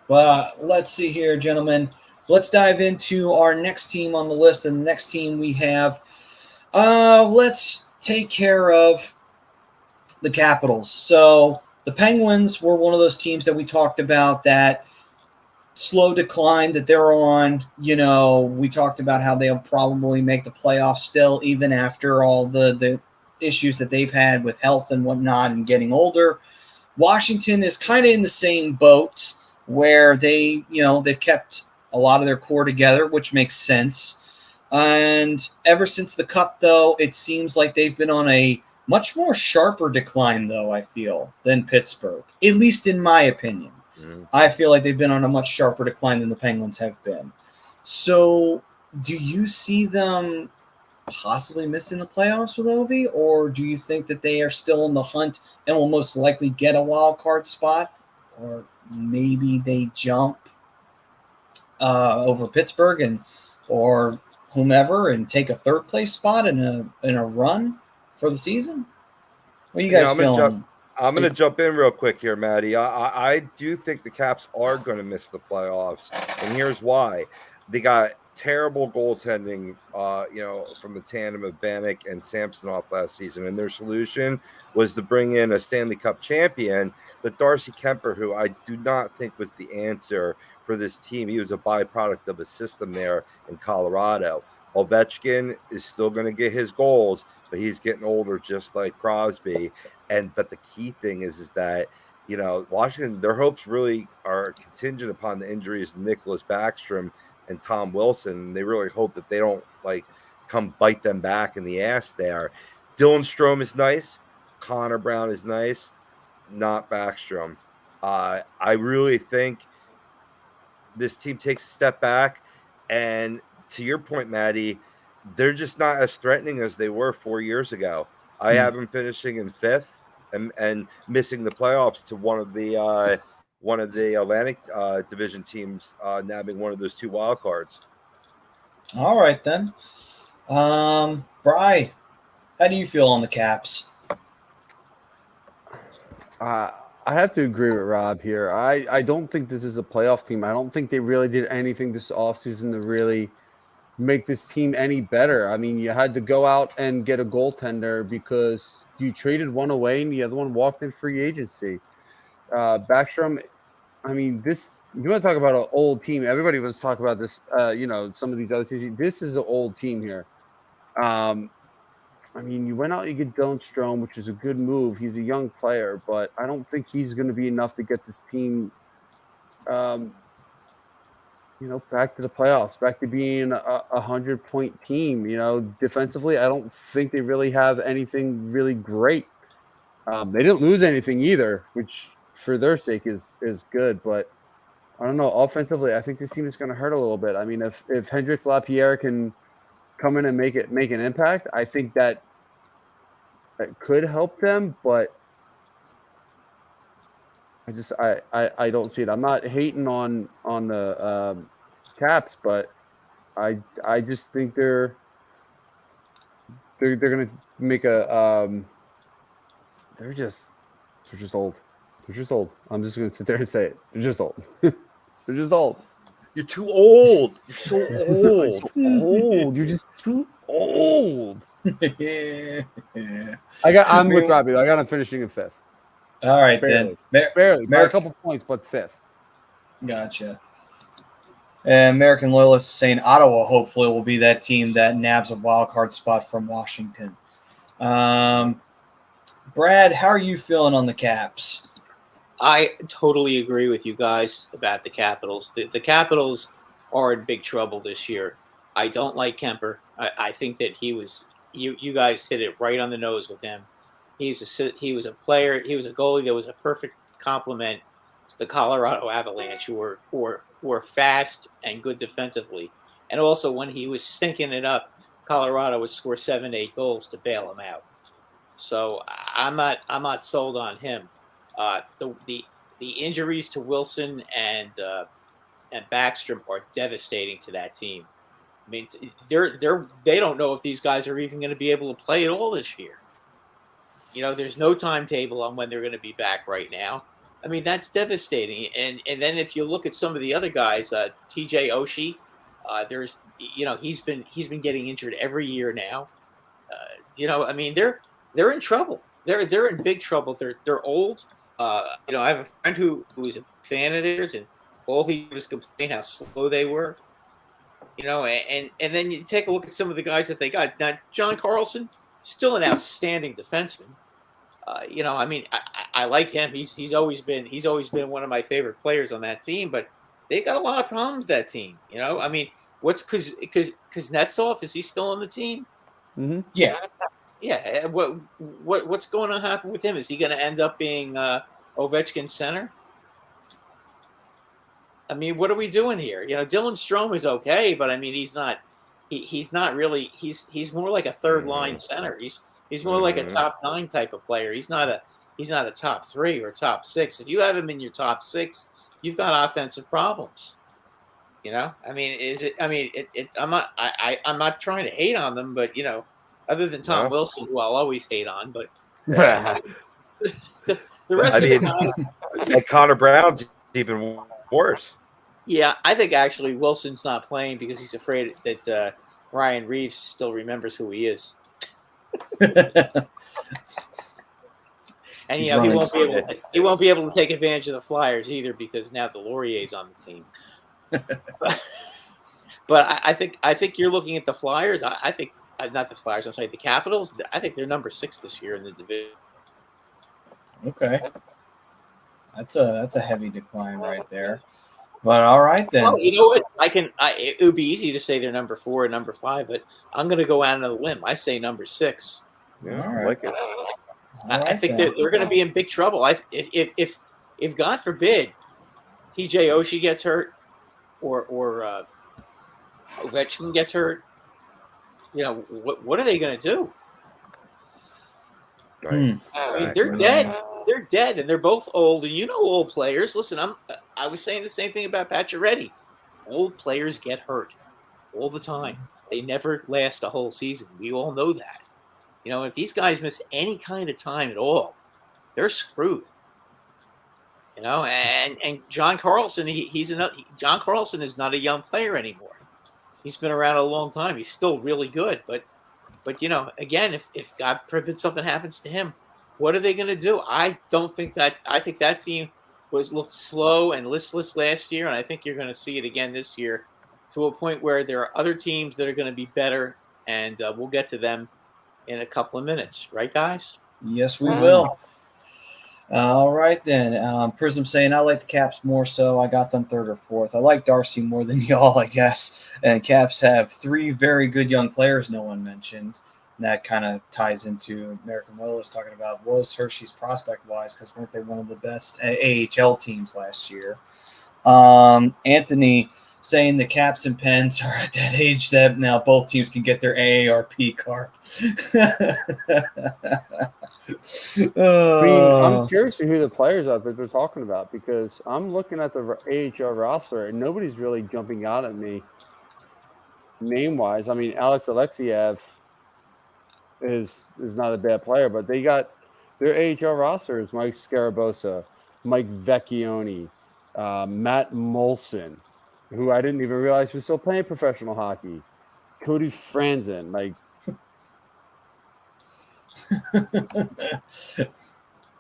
But let's see here, gentlemen. Let's dive into our next team on the list. And the next team we have, let's take care of the Capitals. So the Penguins were one of those teams that we talked about that slow decline that they're on. We talked about how they'll probably make the playoffs still, even after all the issues that they've had with health and whatnot and getting older. Washington is kind of in the same boat where they've kept a lot of their core together, which makes sense. And ever since the Cup, though, it seems like they've been on a much more sharper decline, though, I feel, than Pittsburgh, at least in my opinion. I feel like they've been on a much sharper decline than the Penguins have been. So do you see them possibly missing the playoffs with Ovi, or do you think that they are still in the hunt and will most likely get a wild card spot, or maybe they jump over Pittsburgh or whomever and take a third place spot in a run for the season? What are you guys feeling? I'm going to jump in real quick here, Maddie. I do think the Caps are going to miss the playoffs, and here's why. They got terrible goaltending, from the tandem of Vanek and Samsonov last season, and their solution was to bring in a Stanley Cup champion, but Darcy Kemper, who I do not think was the answer for this team. He was a byproduct of a system there in Colorado. Ovechkin is still going to get his goals, but he's getting older just like Crosby. But the key thing is that, Washington, their hopes really are contingent upon the injuries to Nicholas Backstrom and Tom Wilson. They really hope that they don't come bite them back in the ass there. Dylan Strohm is nice. Connor Brown is nice. Not Backstrom. I really think this team takes a step back, and to your point, Maddie, they're just not as threatening as they were 4 years ago. I have them finishing in fifth and missing the playoffs to one of the Atlantic Division teams nabbing one of those two wild cards. All right, then. Bri, how do you feel on the Caps? I have to agree with Rob here. I don't think this is a playoff team. I don't think they really did anything this offseason to really make this team any better. I mean, you had to go out and get a goaltender because you traded one away and the other one walked in free agency. Backstrom, I mean, you want to talk about an old team. Everybody was talking about this, some of these other teams. This is an old team here. I mean, you went out, you get Dylan Strohm, which is a good move. He's a young player, but I don't think he's going to be enough to get this team back to the playoffs, back to being a 100-point team. Defensively, I don't think they really have anything really great. They didn't lose anything either, which for their sake is good. But I don't know. Offensively, I think this team is going to hurt a little bit. I mean, if Hendrix Lapierre can come in and make an impact, I think that could help them. But I don't see it. I'm not hating on the Caps, but I just think they're gonna make a they're just old. They're just old. I'm just gonna sit there and say it. They're just old. They're just old. You're too old. You're so old. So old. You're just too old. I'm with Robbie. I got him finishing in fifth. All right, barely. Then. Barely. By a couple points, but fifth. Gotcha. And American Loyalists saying Ottawa hopefully will be that team that nabs a wild card spot from Washington. Brad, how are you feeling on the Caps? I totally agree with you guys about the Capitals. The Capitals are in big trouble this year. I don't like Kemper. I think that he was you guys hit it right on the nose with him. He was a player. He was a goalie that was a perfect complement to the Colorado Avalanche, who were fast and good defensively. And also, when he was stinking it up, Colorado would score 7-8 goals to bail him out. So I'm not sold on him. The injuries to Wilson and Backstrom are devastating to that team. I mean, they don't know if these guys are even going to be able to play at all this year. There's no timetable on when they're going to be back right now. I mean, that's devastating. And then if you look at some of the other guys, TJ Oshie, there's he's been getting injured every year now. I mean, they're in trouble. They're in big trouble. They're old. I have a friend who's a fan of theirs, and all he was complaining how slow they were. And then you take a look at some of the guys that they got. Now, John Carlson, still an outstanding defenseman. I mean, I like him. He's always been one of my favorite players on that team. But they got a lot of problems. That team. I mean, what's because Kuznetsov, is he still on the team? Mm-hmm. Yeah. Yeah. What's going to happen with him? Is he going to end up being Ovechkin's center? I mean, what are we doing here? Dylan Strohm is okay, but I mean, he's not really. He's more like a third line center. He's more like a top 9 type of player. He's not a top 3 or top 6. If you have him in your top 6, you've got offensive problems. I mean, I'm not trying to hate on them, but other than Tom Wilson, who I'll always hate on, but the rest of the guys, like Connor Brown's even worse. Yeah, I think actually Wilson's not playing because he's afraid that Ryan Reeves still remembers who he is. And he won't be able to take advantage of the Flyers either because now Delorier's on the team. But I think you're looking at the Flyers. I think not the Flyers. I'm sorry, the Capitals. I think they're number 6 this year in the division. Okay, that's a heavy decline right there. But all right then. Well, you know what? It would be easy to say they're number 4 or number 5, but I'm going to go out on a limb. I say number 6. Yeah, I like it. I think that they're going to be in big trouble. If God forbid TJ Oshie gets hurt or Ovechkin gets hurt, what are they going to do? Right. I mean, they're dead. They're dead, and they're both old. And old players. Listen, I was saying the same thing about Pacioretty. Old players get hurt all the time. They never last a whole season. We all know that. If these guys miss any kind of time at all, they're screwed. And John Carlson, John Carlson is not a young player anymore. He's been around a long time. He's still really good, but again, if God forbid something happens to him, what are they going to do? I think that team looked slow and listless last year, and I think you're going to see it again this year to a point where there are other teams that are going to be better, and we'll get to them in a couple of minutes. Right, guys? Yes, we will. All right, then. Prism saying, I like the Caps more so. I got them 3rd or 4th. I like Darcy more than y'all, I guess. And Caps have 3 very good young players no one mentioned. And that kind of ties into American Loyalist talking about was Hershey's prospect-wise because weren't they one of the best AHL teams last year? Anthony saying the Caps and Pens are at that age that now both teams can get their AARP card. I'm curious to who the players are that they're talking about because I'm looking at the AHL roster and nobody's really jumping out at me name-wise. I mean, Alex Alexiev is not a bad player, but they got their AHL roster is Mike Scarabosa, Mike Vecchione, Matt Molson, who I didn't even realize was still playing professional hockey, Cody Franzen, like.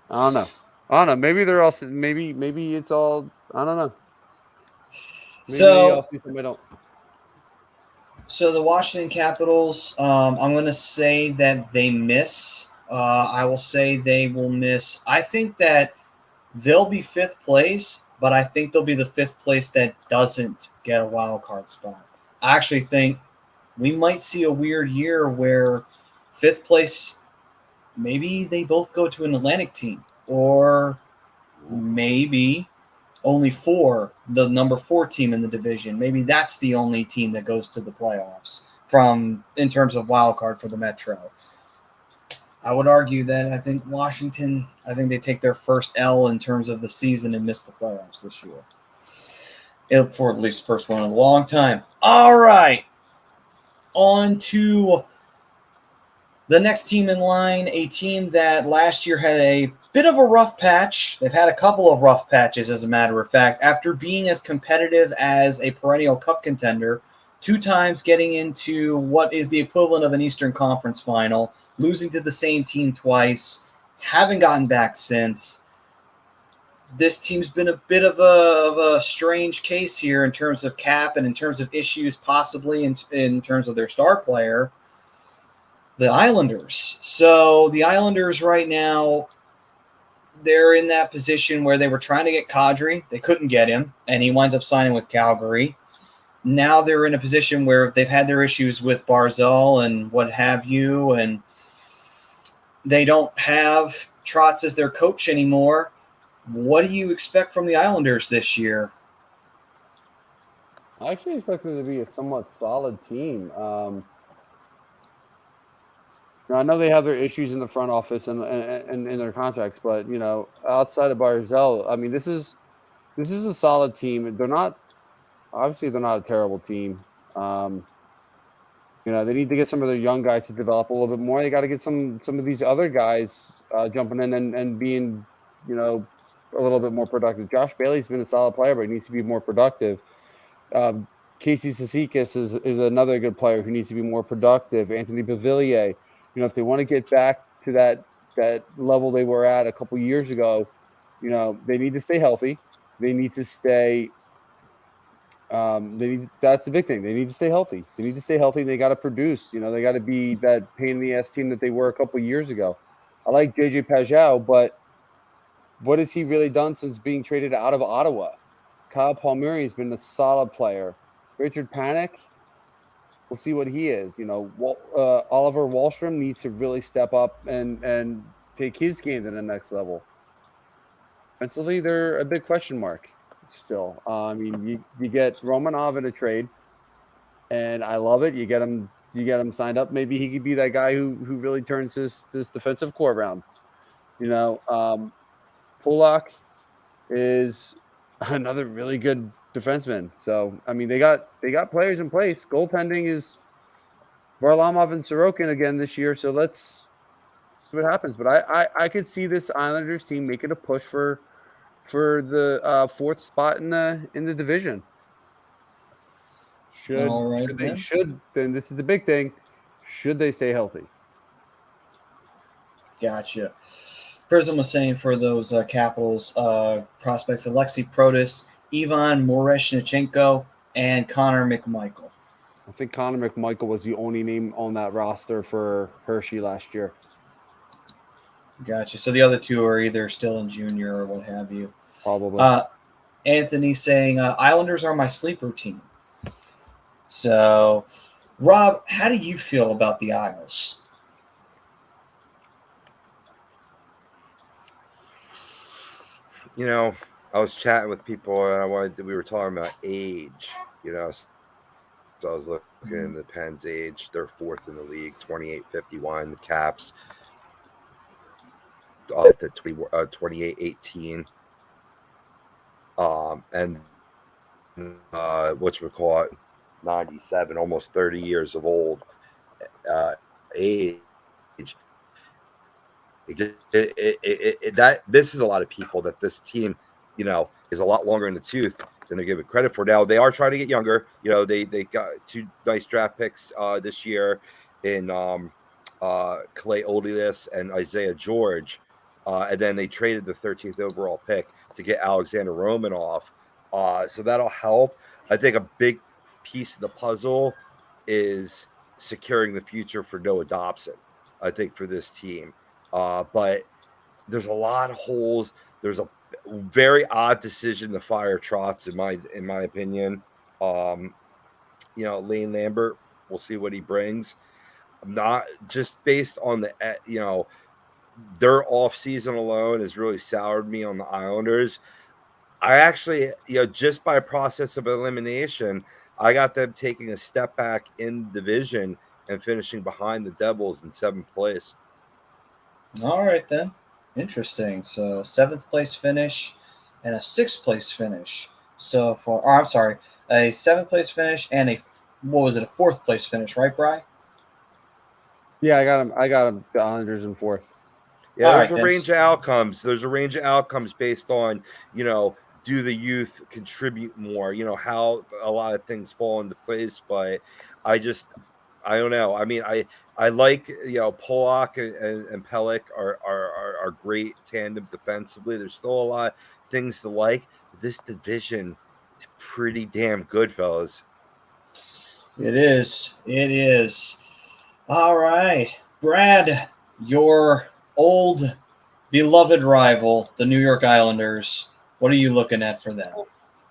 I don't know. Maybe they're all. Maybe it's all. I don't know. Maybe I'll see somebody don't. So the Washington Capitals, I'm going to say that they miss. I will say they will miss. I think that they'll be 5th place, but I think they'll be the 5th place that doesn't get a wild card spot. I actually think we might see a weird year where 5th place, maybe they both go to an Atlantic team, or maybe only 4, the number 4 team in the division. Maybe that's the only team that goes to the playoffs in terms of wild card for the Metro. I would argue that I think Washington, they take their first L in terms of the season and miss the playoffs this year. For at least the first one in a long time. All right. On to The next team in line, a team that last year had a bit of a rough patch. They've had a couple of rough patches, as a matter of fact, after being as competitive as a perennial cup contender, 2 times getting into what is the equivalent of an Eastern Conference final, losing to the same team twice, haven't gotten back since. This team's been a bit of a strange case here in terms of cap and in terms of issues, possibly in terms of their star player, the Islanders. So the Islanders right now, they're in that position where they were trying to get Kadri. They couldn't get him, and he winds up signing with Calgary. Now they're in a position where they've had their issues with Barzal and what have you, and they don't have Trotz as their coach anymore. What do you expect from the Islanders this year? I actually expect them to be a somewhat solid team. Now, I know they have their issues in the front office and in their contracts, but outside of Barzal, I mean, this is a solid team. They're not a terrible team. They need to get some of their young guys to develop a little bit more. They got to get some of these other guys jumping in and being, a little bit more productive. Josh Bailey's been a solid player, but he needs to be more productive. Casey Cizikas is another good player who needs to be more productive. Anthony Beauvillier, if they want to get back to that level they were at a couple years ago, they need to stay healthy. They need to stay. That's the big thing. They need to stay healthy. And they got to produce. They got to be that pain in the ass team that they were a couple years ago. I like JJ Pajau, but what has he really done since being traded out of Ottawa? Kyle Palmieri has been a solid player. Richard Panik, we'll see what he is. Oliver Wahlstrom needs to really step up and take his game to the next level. Offensively, they're a big question mark still. You get Romanov in a trade, and I love it. You get him signed up. Maybe he could be that guy who really turns this defensive core around. Polak is another really good defenseman. So, they got players in place. Goaltending is Varlamov and Sorokin again this year. So let's see what happens. But I could see this Islanders team making a push for the 4th spot in the division. Then this is the big thing. Should they stay healthy? Gotcha. Prism was saying for those Capitals prospects, Alexei Protas, Ivan Moreshnichenko, and Connor McMichael. I think Connor McMichael was the only name on that roster for Hershey last year. Gotcha. So the other 2 are either still in junior or what have you. Probably. Anthony saying, Islanders are my sleeper team. So, Rob, how do you feel about the Isles? I was chatting with people and we were talking about age, so I was looking at the Pens' age. They're 4th in the league, 28-51. The Caps at the 28-18. And whatchamacallit, 97, almost 30 years of old age. This is a lot of people that this team, is a lot longer in the tooth than they're given credit for. Now they are trying to get younger. They got 2 nice draft picks this year in Clay Odilis and Isaiah George, and then they traded the 13th overall pick to get Alexander Romanov. So that'll help. I think a big piece of the puzzle is securing the future for Noah Dobson. I think for this team. But there's a lot of holes. There's a very odd decision to fire Trotz, in my opinion. Lane Lambert, we'll see what he brings. Not just based on their off season alone has really soured me on the Islanders. I actually, just by process of elimination, I got them taking a step back in the division and finishing behind the Devils in 7th place. All right, then. Interesting. So 7th place finish and a 6th place finish. So a 7th place finish and a 4th place finish, right, Bri? Yeah, I got him. The Islanders in fourth. Yeah, All there's right, a range of outcomes. There's a range of outcomes based on, do the youth contribute more? How a lot of things fall into place. But I don't know. I mean, I like Polak and Pelech are great tandem defensively. There's still a lot of things to like. But this division is pretty damn good, fellas. It is. It is. All right, Brad, your old beloved rival, the New York Islanders. What are you looking at for them?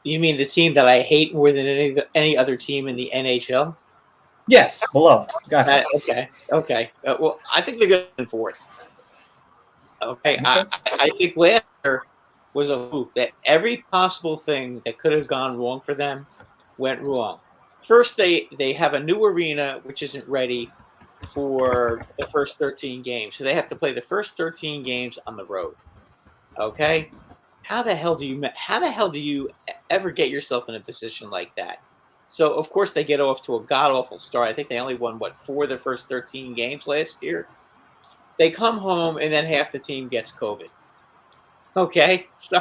You mean the team that I hate more than any other team in the NHL? Yes, beloved. Gotcha. Okay. Well, I think they're good in fourth. Okay. I think last year was a fluke that every possible thing that could have gone wrong for them went wrong. First, they have a new arena which isn't ready for the first 13 games, so they have to play the first 13 games on the road. Okay. How the hell do you ever get yourself in a position like that? So of course they get off to a god awful start. I think they only won 4 of their first 13 games last year. They come home and then half the team gets COVID. Okay, so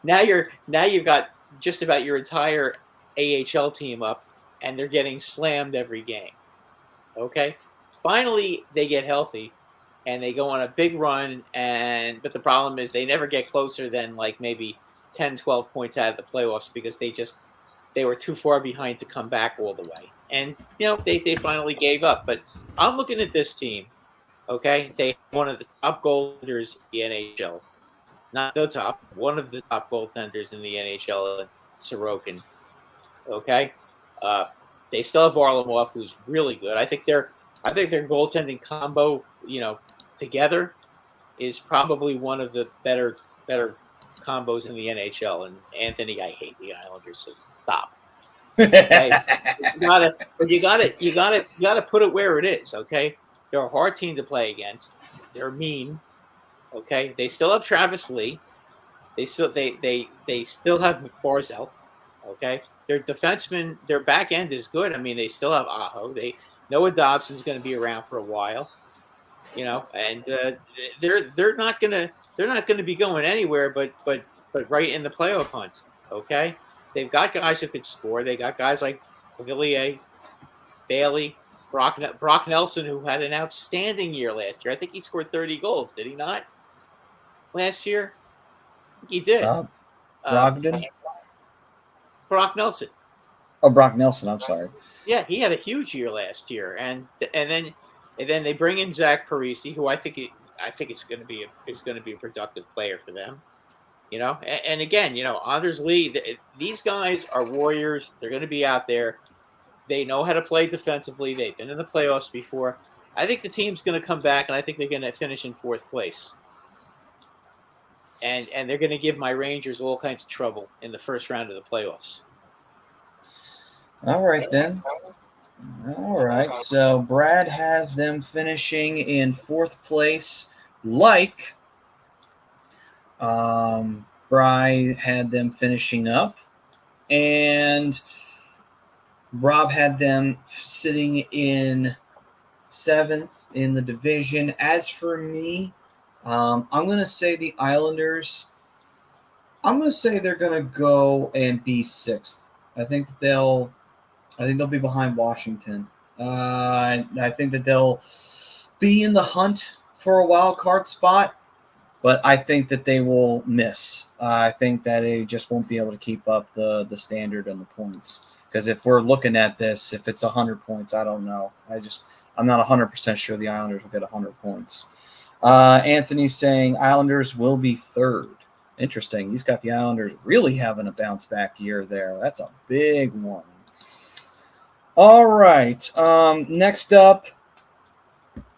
now you've got just about your entire AHL team up, and they're getting slammed every game. Okay, finally they get healthy, and they go on a big run. But the problem is they never get closer than like maybe 10, 12 points out of the playoffs because they were too far behind to come back all the way. And they finally gave up. But I'm looking at this team. Okay, they one of the top goaltenders in the NHL, not the top, one of the top goaltenders in the NHL, Sorokin. Okay, they still have Varlamov, who's really good. I think their goaltending combo, together, is probably one of the better combos in the NHL. And Anthony, I hate the Islanders, so stop. Okay? you gotta put it where it is. Okay, they're a hard team to play against. They're mean. Okay, they still have Travis Lee. They still have Barzell. Okay, their defensemen, their back end is good. I mean, they still have Aho. Noah Dobson's going to be around for a while, and they're not gonna be going anywhere, but right in the playoff hunt. Okay, they've got guys who can score. They got guys like Villiers, Bailey, Brock Nelson, who had an outstanding year last year. I think he scored 30 goals. Did he not? Last year, he did. Brogdon? Brock Nelson. Oh, Brock Nelson. I'm sorry. Yeah, he had a huge year last year, and then they bring in Zach Parise, who I think is going to be a productive player for them. And again, Anders Lee. These guys are warriors. They're going to be out there. They know how to play defensively. They've been in the playoffs before. I think the team's going to come back, and I think they're going to finish in fourth place. And they're going to give my Rangers all kinds of trouble in the first round of the playoffs. All right, then. All right. So Brad has them finishing in fourth place, like Bry had them finishing up. And Rob had them sitting in seventh in the division. As for me, I'm going to say the Islanders. I'm going to say they're going to go and be sixth. I think they'll be behind Washington. I think that they'll be in the hunt for a wild card spot, but I think that they will miss. I think that they just won't be able to keep up the standard and the points. Because if we're looking at this, if it's 100 points, I don't know. I'm not 100% sure the Islanders will get 100 points. Anthony's saying Islanders will be third. Interesting. He's got the Islanders really having a bounce back year there. That's a big one. All right. Next up,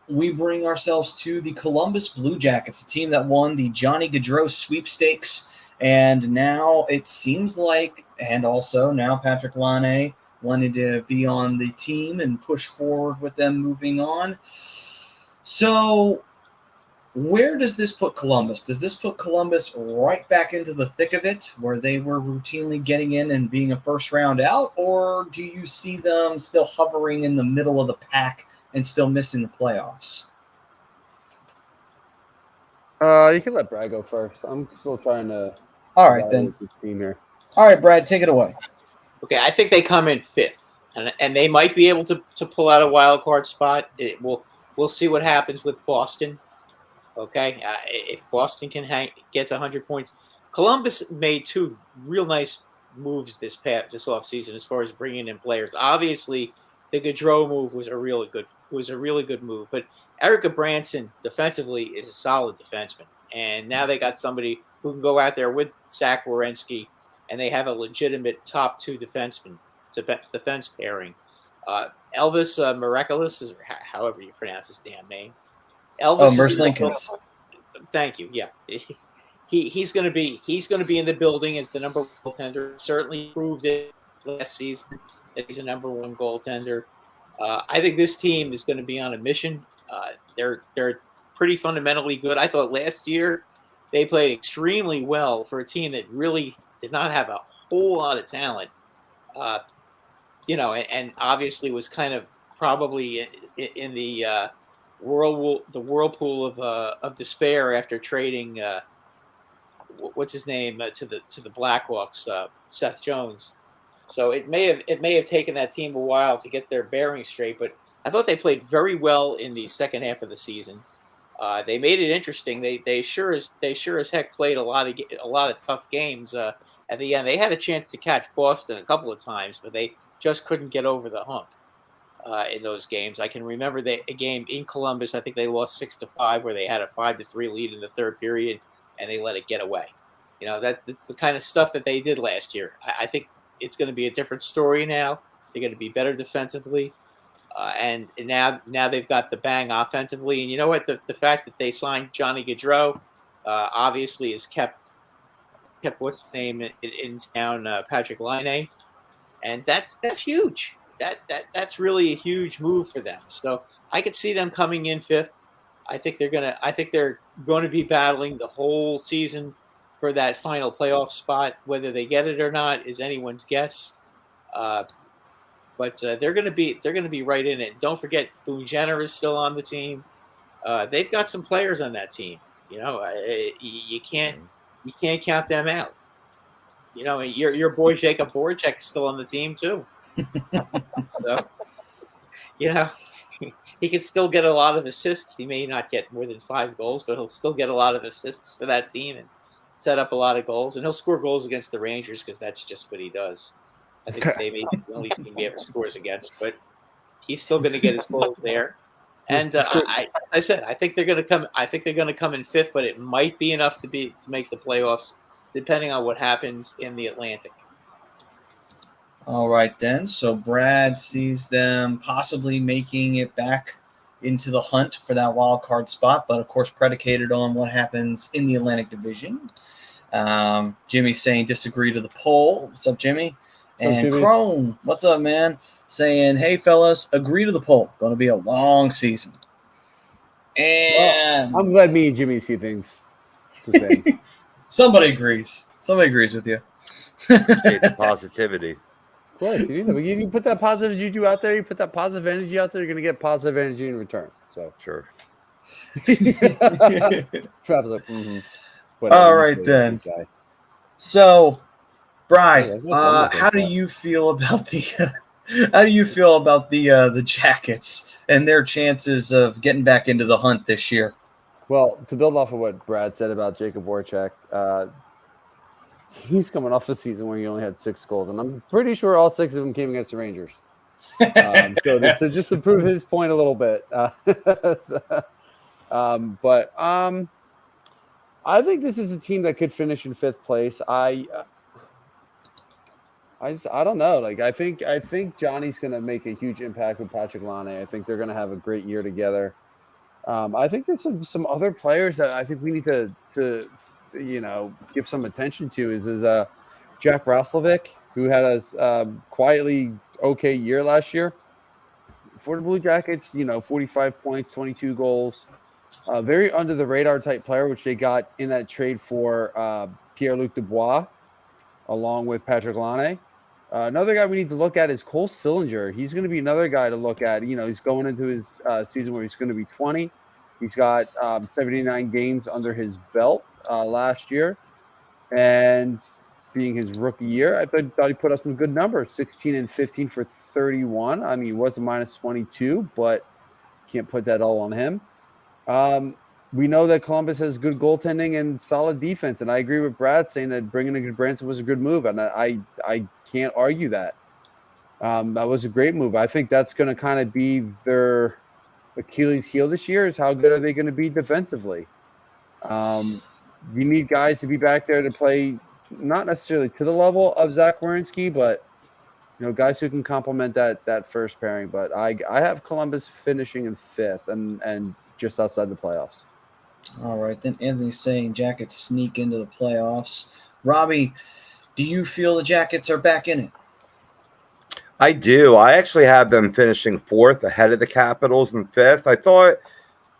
we bring ourselves to the Columbus Blue Jackets, a team that won the Johnny Gaudreau sweepstakes. And now it seems like, and also now Patrick Laine wanted to be on the team and push forward with them moving on. So where does this put Columbus? Does this put Columbus right back into the thick of it, where they were routinely getting in and being a first round out? Or do you see them still hovering in the middle of the pack and still missing the playoffs? You can let Brad go first. I'm still trying to All right, then. evaluate this team here. All right, Brad, take it away. Okay, I think they come in fifth, and they might be able to pull out a wild card spot. We'll see what happens with Boston. Okay, if Boston gets 100 points, Columbus made two real nice moves this offseason as far as bringing in players. Obviously, the Gaudreau move was a really good move, but Erica Branson defensively is a solid defenseman, and now they got somebody who can go out there with Zach Werenski, and they have a legitimate top two defense pairing. Elvis Miraculous, is however you pronounce his damn name. Elvis Merce Lincolns. Thank you. Yeah, he's going to be in the building as the number one goaltender. Certainly proved it last season that he's a number one goaltender. I think this team is going to be on a mission. They're pretty fundamentally good. I thought last year they played extremely well for a team that really did not have a whole lot of talent. And obviously was kind of probably in the whirlpool of despair after trading what's his name to the Blackhawks, Seth Jones. So it may have taken that team a while to get their bearings straight, but I thought they played very well in the second half of the season. They made it interesting. They sure as heck played a lot of tough games at the end. They had a chance to catch Boston a couple of times, but they just couldn't get over the hump in those games. I can remember a game in Columbus. I think they lost 6-5, where they had a 5-3 lead in the third period, and they let it get away. That's the kind of stuff that they did last year. I think it's going to be a different story now. They're going to be better defensively, and now they've got the bang offensively. And you know what? The fact that they signed Johnny Gaudreau obviously has kept what's his name in town, Patrick Laine, and that's huge. That's really a huge move for them. So I could see them coming in fifth. I think they're going to be battling the whole season for that final playoff spot. Whether they get it or not is anyone's guess. But they're going to be right in it. Don't forget, Boone Jenner is still on the team. They've got some players on that team. You can't count them out. Your boy Jacob Voracek is still on the team too. So, he can still get a lot of assists. He may not get more than 5 goals, but he'll still get a lot of assists for that team and set up a lot of goals. And he'll score goals against the Rangers because that's just what he does. I think they may be the only team he ever scores against, but he's still going to get his goals there. And I said, I think they're going to come. I think they're going to come in fifth, but it might be enough to make the playoffs, depending on what happens in the Atlantic. All right, then. So Brad sees them possibly making it back into the hunt for that wild card spot, but of course predicated on what happens in the Atlantic Division. Jimmy's saying disagree to the poll. What's up, Jimmy? And Crone, what's up, man? Saying, hey, fellas, agree to the poll. Going to be a long season. And I'm glad me and Jimmy see things the same. Somebody agrees. Somebody agrees with you. Appreciate the positivity. Of course, you put that positive juju out there, you put that positive energy out there, you're going to get positive energy in return. So Sure. Travis like, all right, then. So, Bri, how do you feel about the Jackets and their chances of getting back into the hunt this year? Well, to build off of what Brad said about Jacob Voracek, he's coming off a season where he only had 6 goals, and I'm pretty sure all 6 of them came against the Rangers. So just to prove his point a little bit. But I think this is a team that could finish in 5th place. I don't know. Like I think Johnny's going to make a huge impact with Patrick Laine. I think they're going to have a great year together. I think there's some other players that I think we need to give some attention to. Is Jack Roslovic, who had a quietly okay year last year for the Blue Jackets. 45 points, 22 goals. Very under the radar type player, which they got in that trade for Pierre-Luc Dubois, along with Patrick Laine. Another guy we need to look at is Cole Sillinger. He's going to be another guy to look at. He's going into his season where he's going to be 20. He's got 79 games under his belt last year. And being his rookie year, I thought he put up some good numbers, 16 and 15 for 31. I mean, he was a minus 22, but can't put that all on him. We know that Columbus has good goaltending and solid defense, and I agree with Brad saying that bringing in Branson was a good move, and I can't argue that. That was a great move. I think that's going to kind of be their Achilles heel this year is how good are they going to be defensively. You need guys to be back there to play, not necessarily to the level of Zach Werenski, but guys who can complement that first pairing. But I have Columbus finishing in 5th and just outside the playoffs. All right, then Anthony's saying Jackets sneak into the playoffs. Robbie, do you feel the Jackets are back in it? I do. I actually have them finishing 4th ahead of the Capitals in 5th. I thought,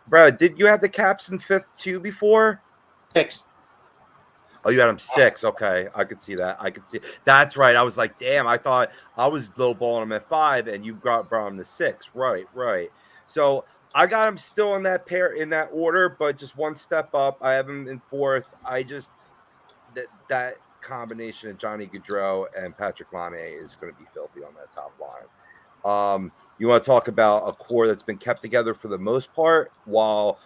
Brad, did you have the Caps in 5th too before? 6th. Oh, you had them 6. Okay, I could see that. That's right. I was like, damn, I thought I was lowballing them at 5, and you brought them to 6. Right. So I got them still in that pair in that order, but just one step up. I have them in 4th. I just that combination of Johnny Gaudreau and Patrick Laine is going to be filthy on that top line. You want to talk about a core that's been kept together for the most part while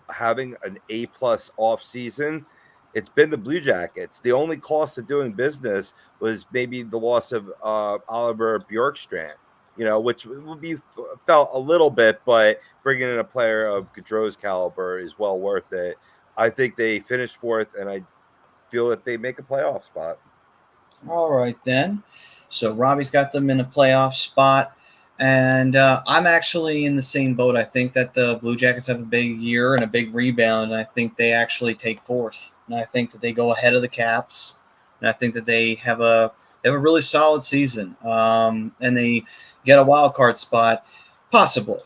having an A+ off season. It's been the Blue Jackets. The only cost of doing business was maybe the loss of Oliver Bjorkstrand, which would be felt a little bit, but bringing in a player of Gaudreau's caliber is well worth it. I think they finished 4th, and I feel that they make a playoff spot. All right, then. So Robbie's got them in a playoff spot, and I'm actually in the same boat. I think that the Blue Jackets have a big year and a big rebound, and I think they actually take 4th. And I think that they go ahead of the Caps, and I think that they have a really solid season, and they get a wild card spot, possibly.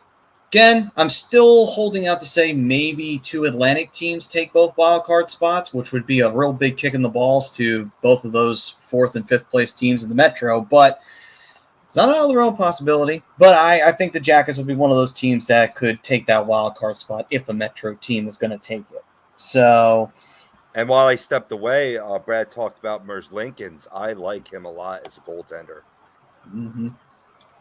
Again, I'm still holding out to say maybe 2 Atlantic teams take both wild card spots, which would be a real big kick in the balls to both of those 4th and 5th place teams in the Metro, but it's not out of the realm possibility. But I think the Jackets will be one of those teams that could take that wild card spot if a Metro team is going to take it. So... And while I stepped away, Brad talked about Merz Lincolns. I like him a lot as a goaltender. Mm-hmm.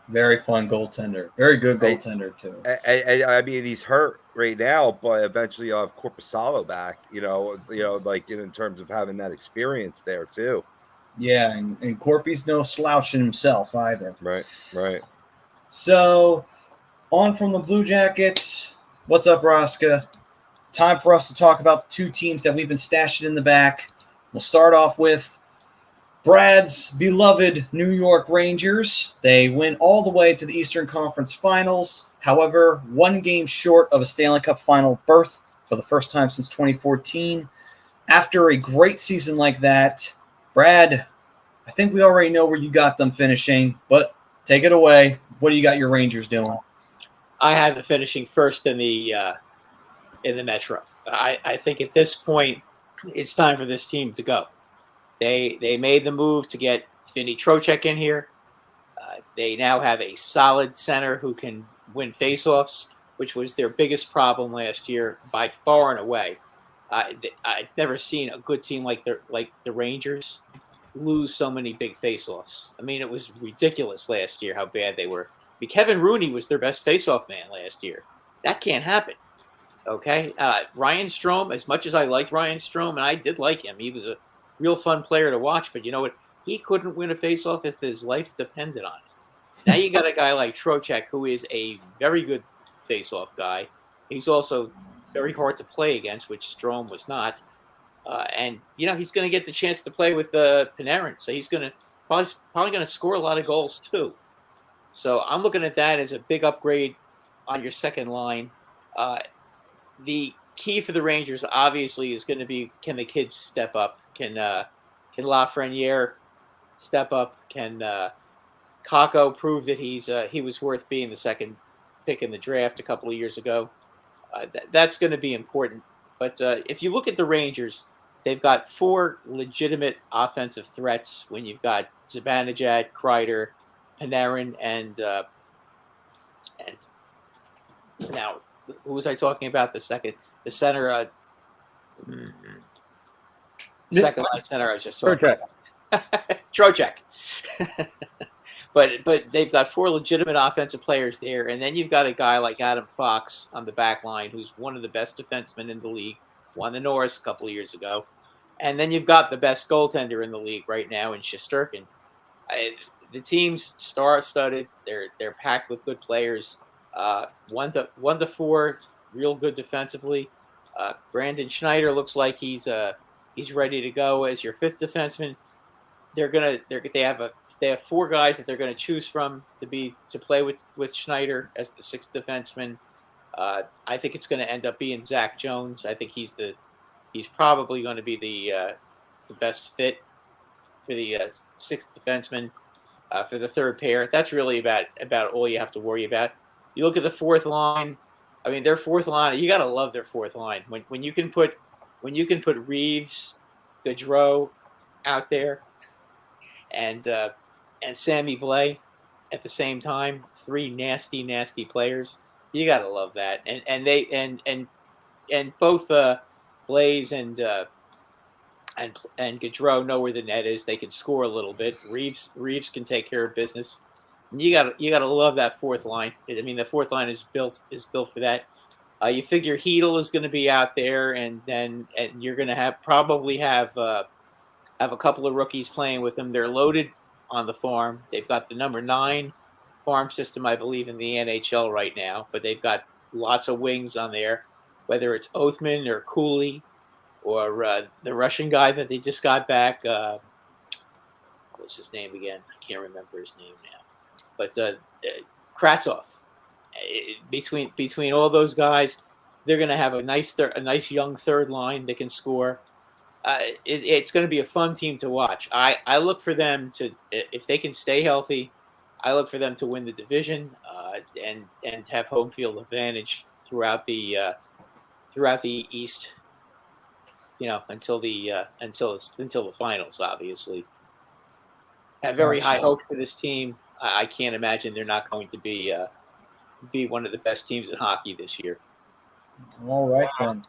Very fun goaltender. Very good goaltender, too. I mean, he's hurt right now, but eventually you'll have Korpisalo back, like in terms of having that experience there, too. Yeah, and Corpy's no slouch in himself either. Right. So, on from the Blue Jackets. What's up, Raska? Time for us to talk about the 2 teams that we've been stashing in the back. We'll start off with Brad's beloved New York Rangers. They went all the way to the Eastern Conference Finals. However, 1 game short of a Stanley Cup final berth for the first time since 2014. After a great season like that, Brad, I think we already know where you got them finishing, but take it away. What do you got your Rangers doing? I had them finishing first in the Metro. I think at this point, it's time for this team to go. They made the move to get Vinny Trocheck in here. They now have a solid center who can win faceoffs, which was their biggest problem last year by far and away. I've never seen a good team like the Rangers lose so many big faceoffs. I mean, it was ridiculous last year how bad they were. I mean, Kevin Rooney was their best faceoff man last year. That can't happen. Okay, Ryan Strohm. As much as I liked Ryan Strohm, and I did like him, he was a real fun player to watch. But you know what? He couldn't win a faceoff if his life depended on it. Now you got a guy like Trocheck, who is a very good faceoff guy. He's also very hard to play against, which Strohm was not. And he's going to get the chance to play with Panarin, so he's going to probably going to score a lot of goals too. So I'm looking at that as a big upgrade on your second line. The key for the Rangers obviously is going to be, can the kids step up? Can Lafreniere step up? Can Kakko prove that he was worth being the second pick in the draft a couple of years ago? That's going to be important. But if you look at the Rangers, they've got 4 legitimate offensive threats when you've got Zibanejad, Kreider, Panarin, and now who was I talking about? The center, second line center I was just talking Trocheck. about. Trocheck. But they've got 4 legitimate offensive players there, and then you've got a guy like Adam Fox on the back line, who's one of the best defensemen in the league, won the Norris a couple of years ago, and then you've got the best goaltender in the league right now in Shesterkin. The team's star-studded. They're packed with good players. 1 to 4, real good defensively. Brandon Schneider looks like he's ready to go as your 5th defenseman. They have 4 guys that they're gonna choose from to play with Schneider as the 6th defenseman. I think it's gonna end up being Zach Jones. I think he's probably going to be the best fit for the 6th defenseman for the 3rd pair. That's really about all you have to worry about. You look at the 4th line. I mean, their 4th line. You gotta love their 4th line when you can put Reeves, Gaudreau out there, and Sammy Blais at the same time. 3 nasty players. You gotta love that. And both Blais and Gaudreau know where the net is. They can score a little bit. Reeves can take care of business. And you gotta love that 4th line. I mean, the 4th line is built for that. You figure Hedl is going to be out there, and you're going to probably have a couple of rookies playing with them. They're loaded on the farm. They've got the number 9 farm system, I believe, in the NHL right now. But they've got lots of wings on there, whether it's Oathman or Cooley or the Russian guy that they just got back. What's his name again? I can't remember his name now. But Kravtsov. Between all those guys, they're going to have a nice young 3rd line that can score. It's going to be a fun team to watch. I look for them to, if they can stay healthy, I look for them to win the division and have home field advantage throughout the East. Until the finals, obviously. Have very high hopes for this team. I can't imagine they're not going to be one of the best teams in hockey this year. All right, then.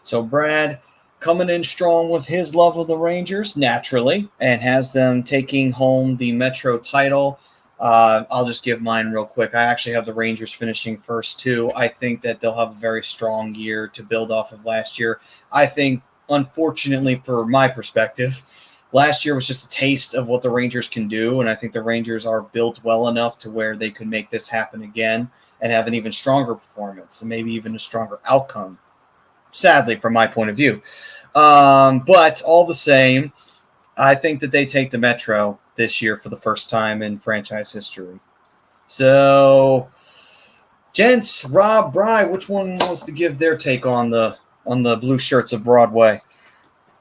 So Brad coming in strong with his love of the Rangers, naturally, and has them taking home the Metro title. I'll just give mine real quick. I actually have the Rangers finishing first, too. I think that they'll have a very strong year to build off of last year. I think, unfortunately, for my perspective, last year was just a taste of what the Rangers can do, and I think the Rangers are built well enough to where they could make this happen again and have an even stronger performance and maybe even a stronger outcome, sadly, from my point of view. But all the same, I think that they take the Metro this year for the first time in franchise history. So, gents, Rob, Bry, which one wants to give their take on the blue shirts of Broadway?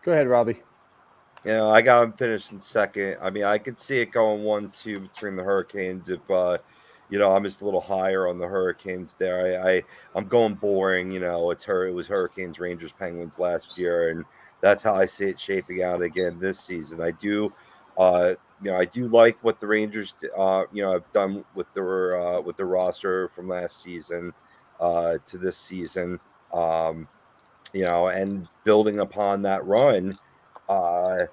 Go ahead, Robbie. I got them finishing second. I mean, I could see it going 1-2 between the Hurricanes if I'm just a little higher on the Hurricanes there. I'm going boring. It was Hurricanes, Rangers, Penguins last year, and that's how I see it shaping out again this season. I do like what the Rangers have done with the roster from last season to this season. And building upon that run, and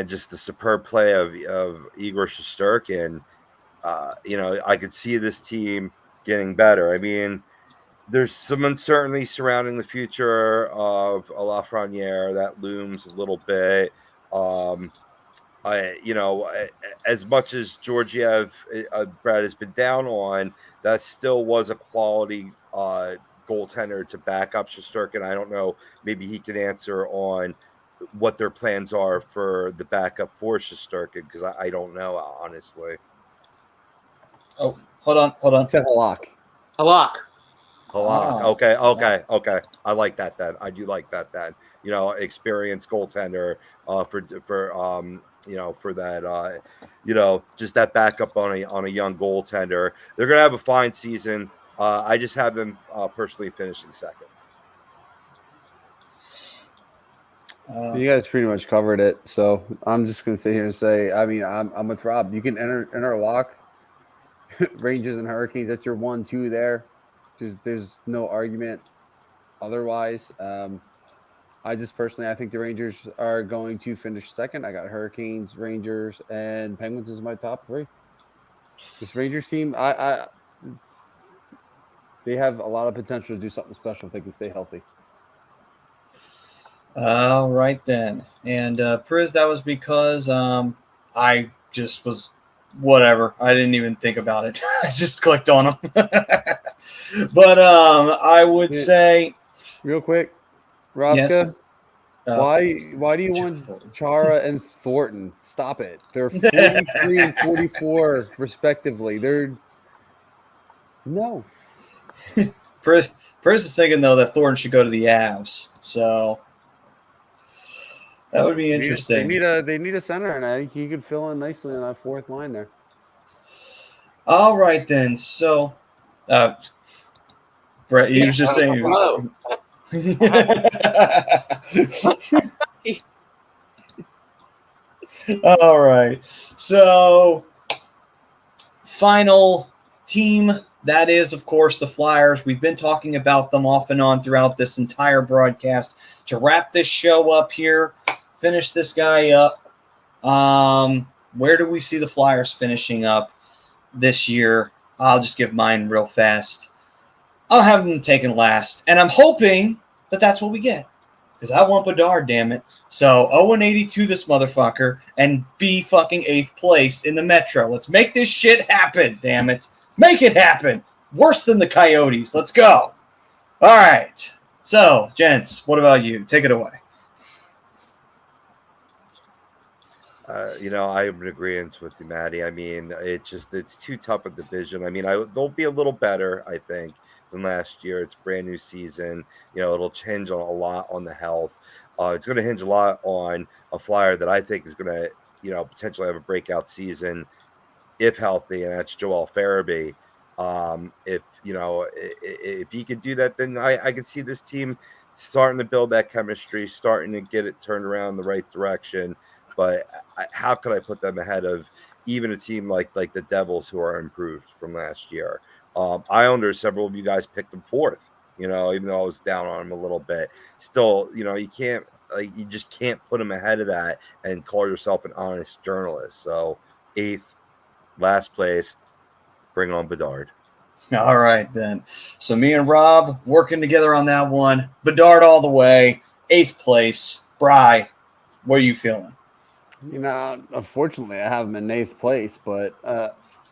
just the superb play of Igor Shesterkin. I could see this team getting better. I mean, there's some uncertainty surrounding the future of Lafreniere that looms a little bit. As much as Georgiev, Brad has been down on, that still was a quality goaltender to back up Shesterkin. I don't know. Maybe he can answer on what their plans are for the backup for Shesterkin, because I don't know, honestly. Oh, hold on. Seth Halak. Halak. Okay. I like that then. I do like that then. Experienced goaltender for that just that backup on a young goaltender. They're gonna have a fine season. I just have them personally finishing second. You guys pretty much covered it, so I'm just gonna sit here and say, I mean, I'm with Rob. You can interlock Rangers and Hurricanes. That's your 1-2 there. There's no argument otherwise. I just personally, I think the Rangers are going to finish second. I got Hurricanes, Rangers, and Penguins as my top three. This Rangers team, they have a lot of potential to do something special if they can stay healthy. All right then. And Priz, that was because I just was whatever. I didn't even think about it. I just clicked on them. But I would say real quick, Rosca, yes. why do you want Chara and Thornton? Stop it. They're 43 and 44 respectively. No. Priz is thinking though that Thornton should go to the Avs. So that would be interesting. They need a center, and I think he could fill in nicely on that fourth line there. All right then. So, Brett, you was just saying. All right. So, final team. That is, of course, the Flyers. We've been talking about them off and on throughout this entire broadcast. To wrap this show up here, finish this guy up. Where do we see the Flyers finishing up this year? I'll just give mine real fast. I'll have them taken last, and I'm hoping that that's what we get, because I want Bedard, damn it. So 0-82 this motherfucker, and be fucking 8th place in the Metro. Let's make this shit happen, damn it. Make it happen. Worse than the Coyotes. Let's go. All right. So, gents, what about you? Take it away. I'm in agreement with you, Maddie. I mean, it's too tough a division. I mean, they'll be a little better, I think, than last year. It's a brand new season. It'll hinge on a lot on the health. It's going to hinge a lot on a Flyer that I think is going to, potentially have a breakout season if healthy, and that's Joel Farabee. If he could do that, then I could see this team starting to build that chemistry, starting to get it turned around in the right direction. But how could I put them ahead of even a team like the Devils, who are improved from last year? Islanders, several of you guys picked them fourth, even though I was down on them a little bit. Still, you can't, you just can't put them ahead of that and call yourself an honest journalist. So 8th, last place, bring on Bedard. All right, then. So me and Rob working together on that one. Bedard all the way, 8th place. Bry, what are you feeling? Unfortunately, I have them in 8th place, but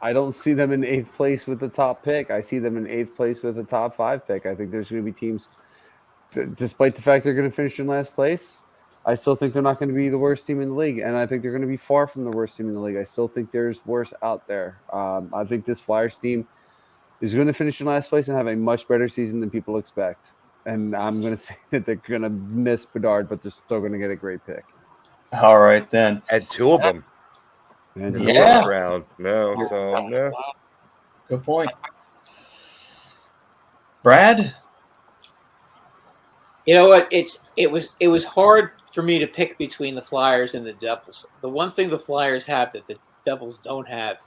I don't see them in 8th place with the top pick. I see them in 8th place with the top 5 pick. I think there's going to be teams, despite the fact they're going to finish in last place, I still think they're not going to be the worst team in the league, and I think they're going to be far from the worst team in the league. I still think there's worse out there. I think this Flyers team is going to finish in last place and have a much better season than people expect. And I'm going to say that they're going to miss Bedard, but they're still going to get a great pick. All right, then. And 2 of them. And yeah. Round. No, so no. Good point. Brad? You know what? It was hard for me to pick between the Flyers and the Devils. The one thing the Flyers have that the Devils don't have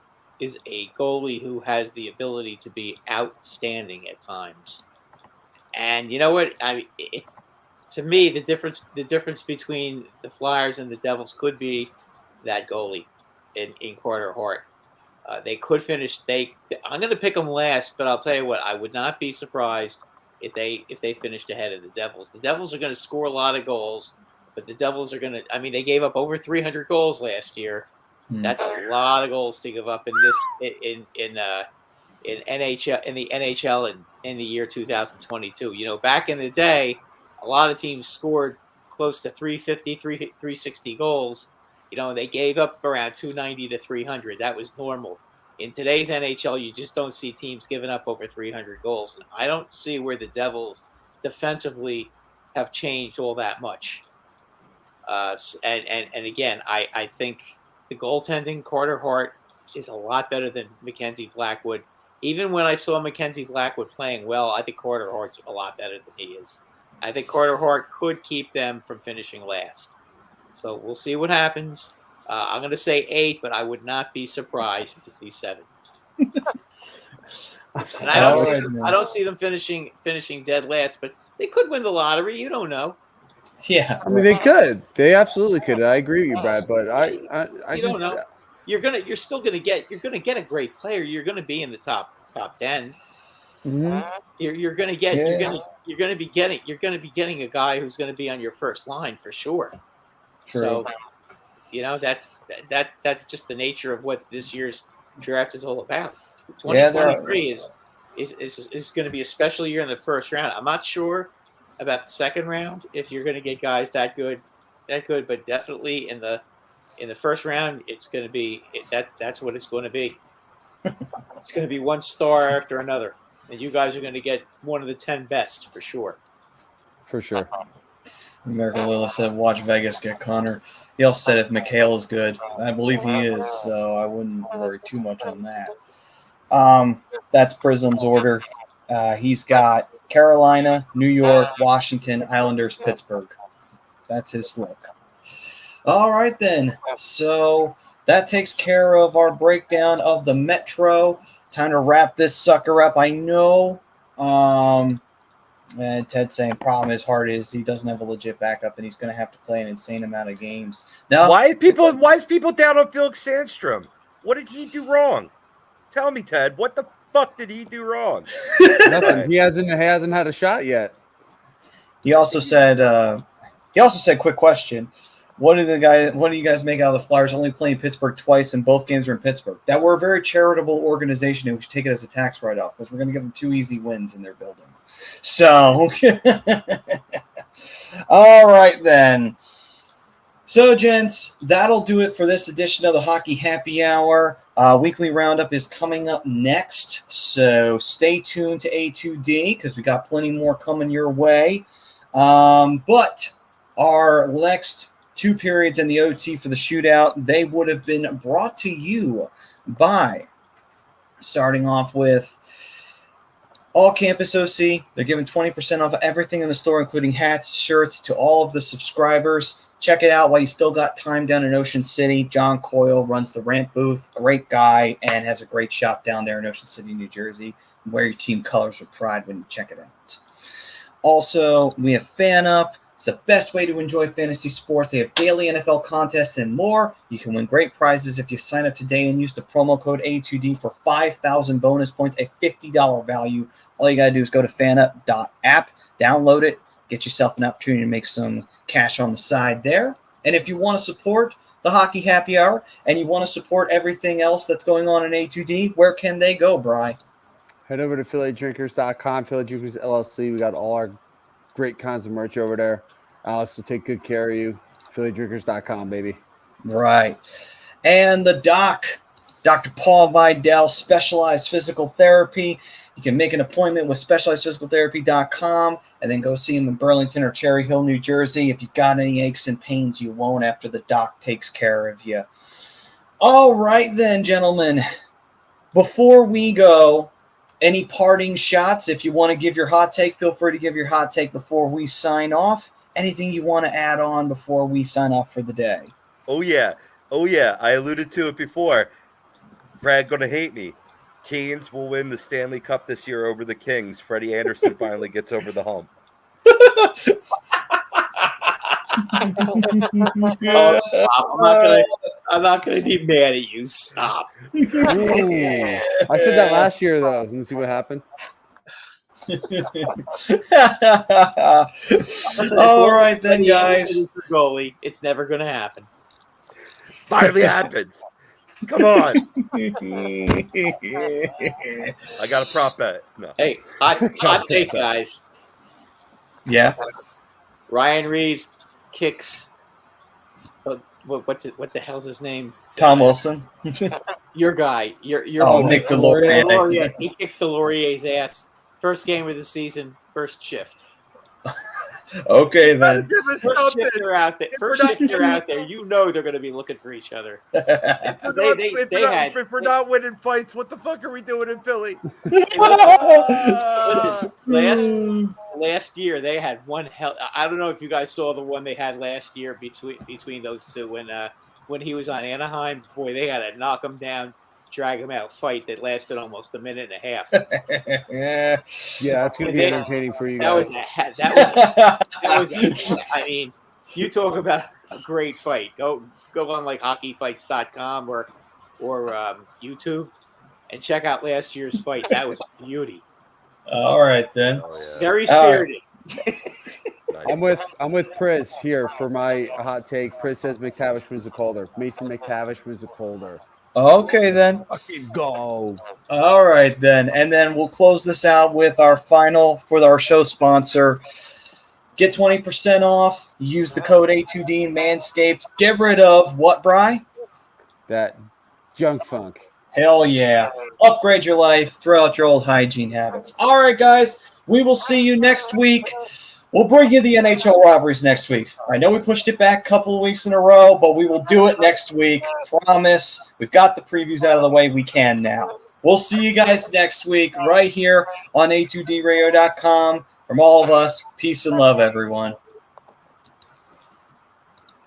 is a goalie who has the ability to be outstanding at times. And you know what? To me, the difference between the Flyers and the Devils could be that goalie in Carter Hart. They could finish. I'm going to pick them last, but I'll tell you what, I would not be surprised if they finished ahead of the Devils. The Devils are going to score a lot of goals, but the Devils are going to. I mean, they gave up over 300 goals last year. That's a lot of goals to give up in NHL in the NHL in the year 2022. Back in the day, a lot of teams scored close to 350, 360 goals. And they gave up around 290 to 300. That was normal. In today's NHL, you just don't see teams giving up over 300 goals. And I don't see where the Devils defensively have changed all that much. And again, I think the goaltending, Carter Hart, is a lot better than Mackenzie Blackwood. Even when I saw Mackenzie Blackwood playing well, I think Carter Hart's a lot better than he is. I think Carter Hart could keep them from finishing last. So we'll see what happens. I'm going to say 8, but I would not be surprised to see 7. And I don't see them finishing dead last, but they could win the lottery. You don't know. Yeah, I mean, they could. They absolutely could. I agree with you, Brad. But I You don't know. You're still gonna get a great player. You're gonna be in the top 10. Mhm. You're gonna be getting a guy who's gonna be on your first line for sure. True. So, that's just the nature of what this year's draft is all about. 2023 is going to be a special year in the first round. I'm not sure about the second round if you're going to get guys that good, but definitely in the first round, it's going to be that's what it's going to be. It's going to be one star after another, and you guys are going to get one of the 10 best for sure. For sure. American Lillis said, watch Vegas get Connor. He also said if McHale is good. I believe he is, so I wouldn't worry too much on that. That's Prism's order. He's got Carolina, New York, Washington, Islanders, Pittsburgh. That's his look. All right, then. So that takes care of our breakdown of the Metro. Time to wrap this sucker up. I know and Ted's saying problem his heart is he doesn't have a legit backup and he's going to have to play an insane amount of games. Now, why is people down on Felix Sandstrom? What did he do wrong? Tell me, Ted. What the fuck did he do wrong? Nothing. He hasn't had a shot yet. He also said, quick question. What do you guys make out of the Flyers only playing Pittsburgh twice and both games are in Pittsburgh? That we're a very charitable organization and we should take it as a tax write-off because we're going to give them 2 easy wins in their building. So, all right then. So, gents, that'll do it for this edition of the Hockey Happy Hour. Weekly Roundup is coming up next, so stay tuned to A2D because we got plenty more coming your way. But our next 2 periods in the OT for the shootout, they would have been brought to you by, starting off with All Campus OC. They're giving 20% off everything in the store, including hats, shirts, to all of the subscribers. Check it out while you still got time down in Ocean City. John Coyle runs the ramp booth. Great guy and has a great shop down there in Ocean City, New Jersey. Wear your team colors with pride when you check it out. Also, we have Fan Up. It's the best way to enjoy fantasy sports. They have daily NFL contests and more. You can win great prizes if you sign up today and use the promo code A2D for 5,000 bonus points, a $50 value. All you got to do is go to fanup.app, download it, get yourself an opportunity to make some cash on the side there. And if you want to support the Hockey Happy Hour and you want to support everything else that's going on in A2D, where can they go, Bri? Head over to PhillyDrinkers.com, Philly Drinkers LLC. We got all our great kinds of merch over there. Alex will take good care of you. PhillyDrinkers.com, baby. Right. And the doc, Dr. Paul Vidal, Specialized Physical Therapy. You can make an appointment with SpecializedPhysicalTherapy.com and then go see him in Burlington or Cherry Hill, New Jersey. If you've got any aches and pains, you won't after the doc takes care of you. All right then, gentlemen. Before we go, any parting shots? If you want to give your hot take, feel free to give your hot take before we sign off. Anything you want to add on before we sign off for the day? Oh, yeah. I alluded to it before. Brad going to hate me. Canes will win the Stanley Cup this year over the Kings. Freddie Anderson finally gets over the hump. Oh, stop. I'm not gonna be mad at you. Stop. Ooh. I said that last year, though. Let's see what happened. All right, then, guys. Goalie, it's never gonna happen. Finally happens. Come on. I got a prop bet. No. Hey, hot take, guys. Yeah. Ryan Reeves kicks. What the hell's his name? Tom Wilson. Your guy. Your Nick Delorier. He kicks Delorier's ass. First game of the season. First shift. Okay, then. First shift they're out there. You know they're going to be looking for each other. If we're not winning fights, what the fuck are we doing in Philly? Listen, last year they had one hell. I don't know if you guys saw the one they had last year between those two when he was on Anaheim. Boy, they had to knock him down, drag him out fight that lasted almost a minute and a half. Yeah. Yeah, that's going to be entertaining for you That guys. was. I mean, you talk about a great fight. Go on like hockeyfights.com or YouTube and check out last year's fight. That was a beauty. All right then. Oh, yeah. Very All right. spirited. Nice. I'm with Priz here for my hot take. Priz says McTavish wins the Calder. Mason McTavish wins the Calder. Okay then. Fucking go. All right then. And then we'll close this out with our final for our show sponsor. Get 20% off. Use the code A2D Manscaped. Get rid of what, Bri? That junk funk. Hell yeah. Upgrade your life. Throw out your old hygiene habits. All right, guys. We will see you next week. We'll bring you the NHL Rivalries next week. I know we pushed it back a couple of weeks in a row, but we will do it next week. Promise. We've got the previews out of the way. We can now. We'll see you guys next week right here on A2DRadio.com. From all of us, peace and love, everyone.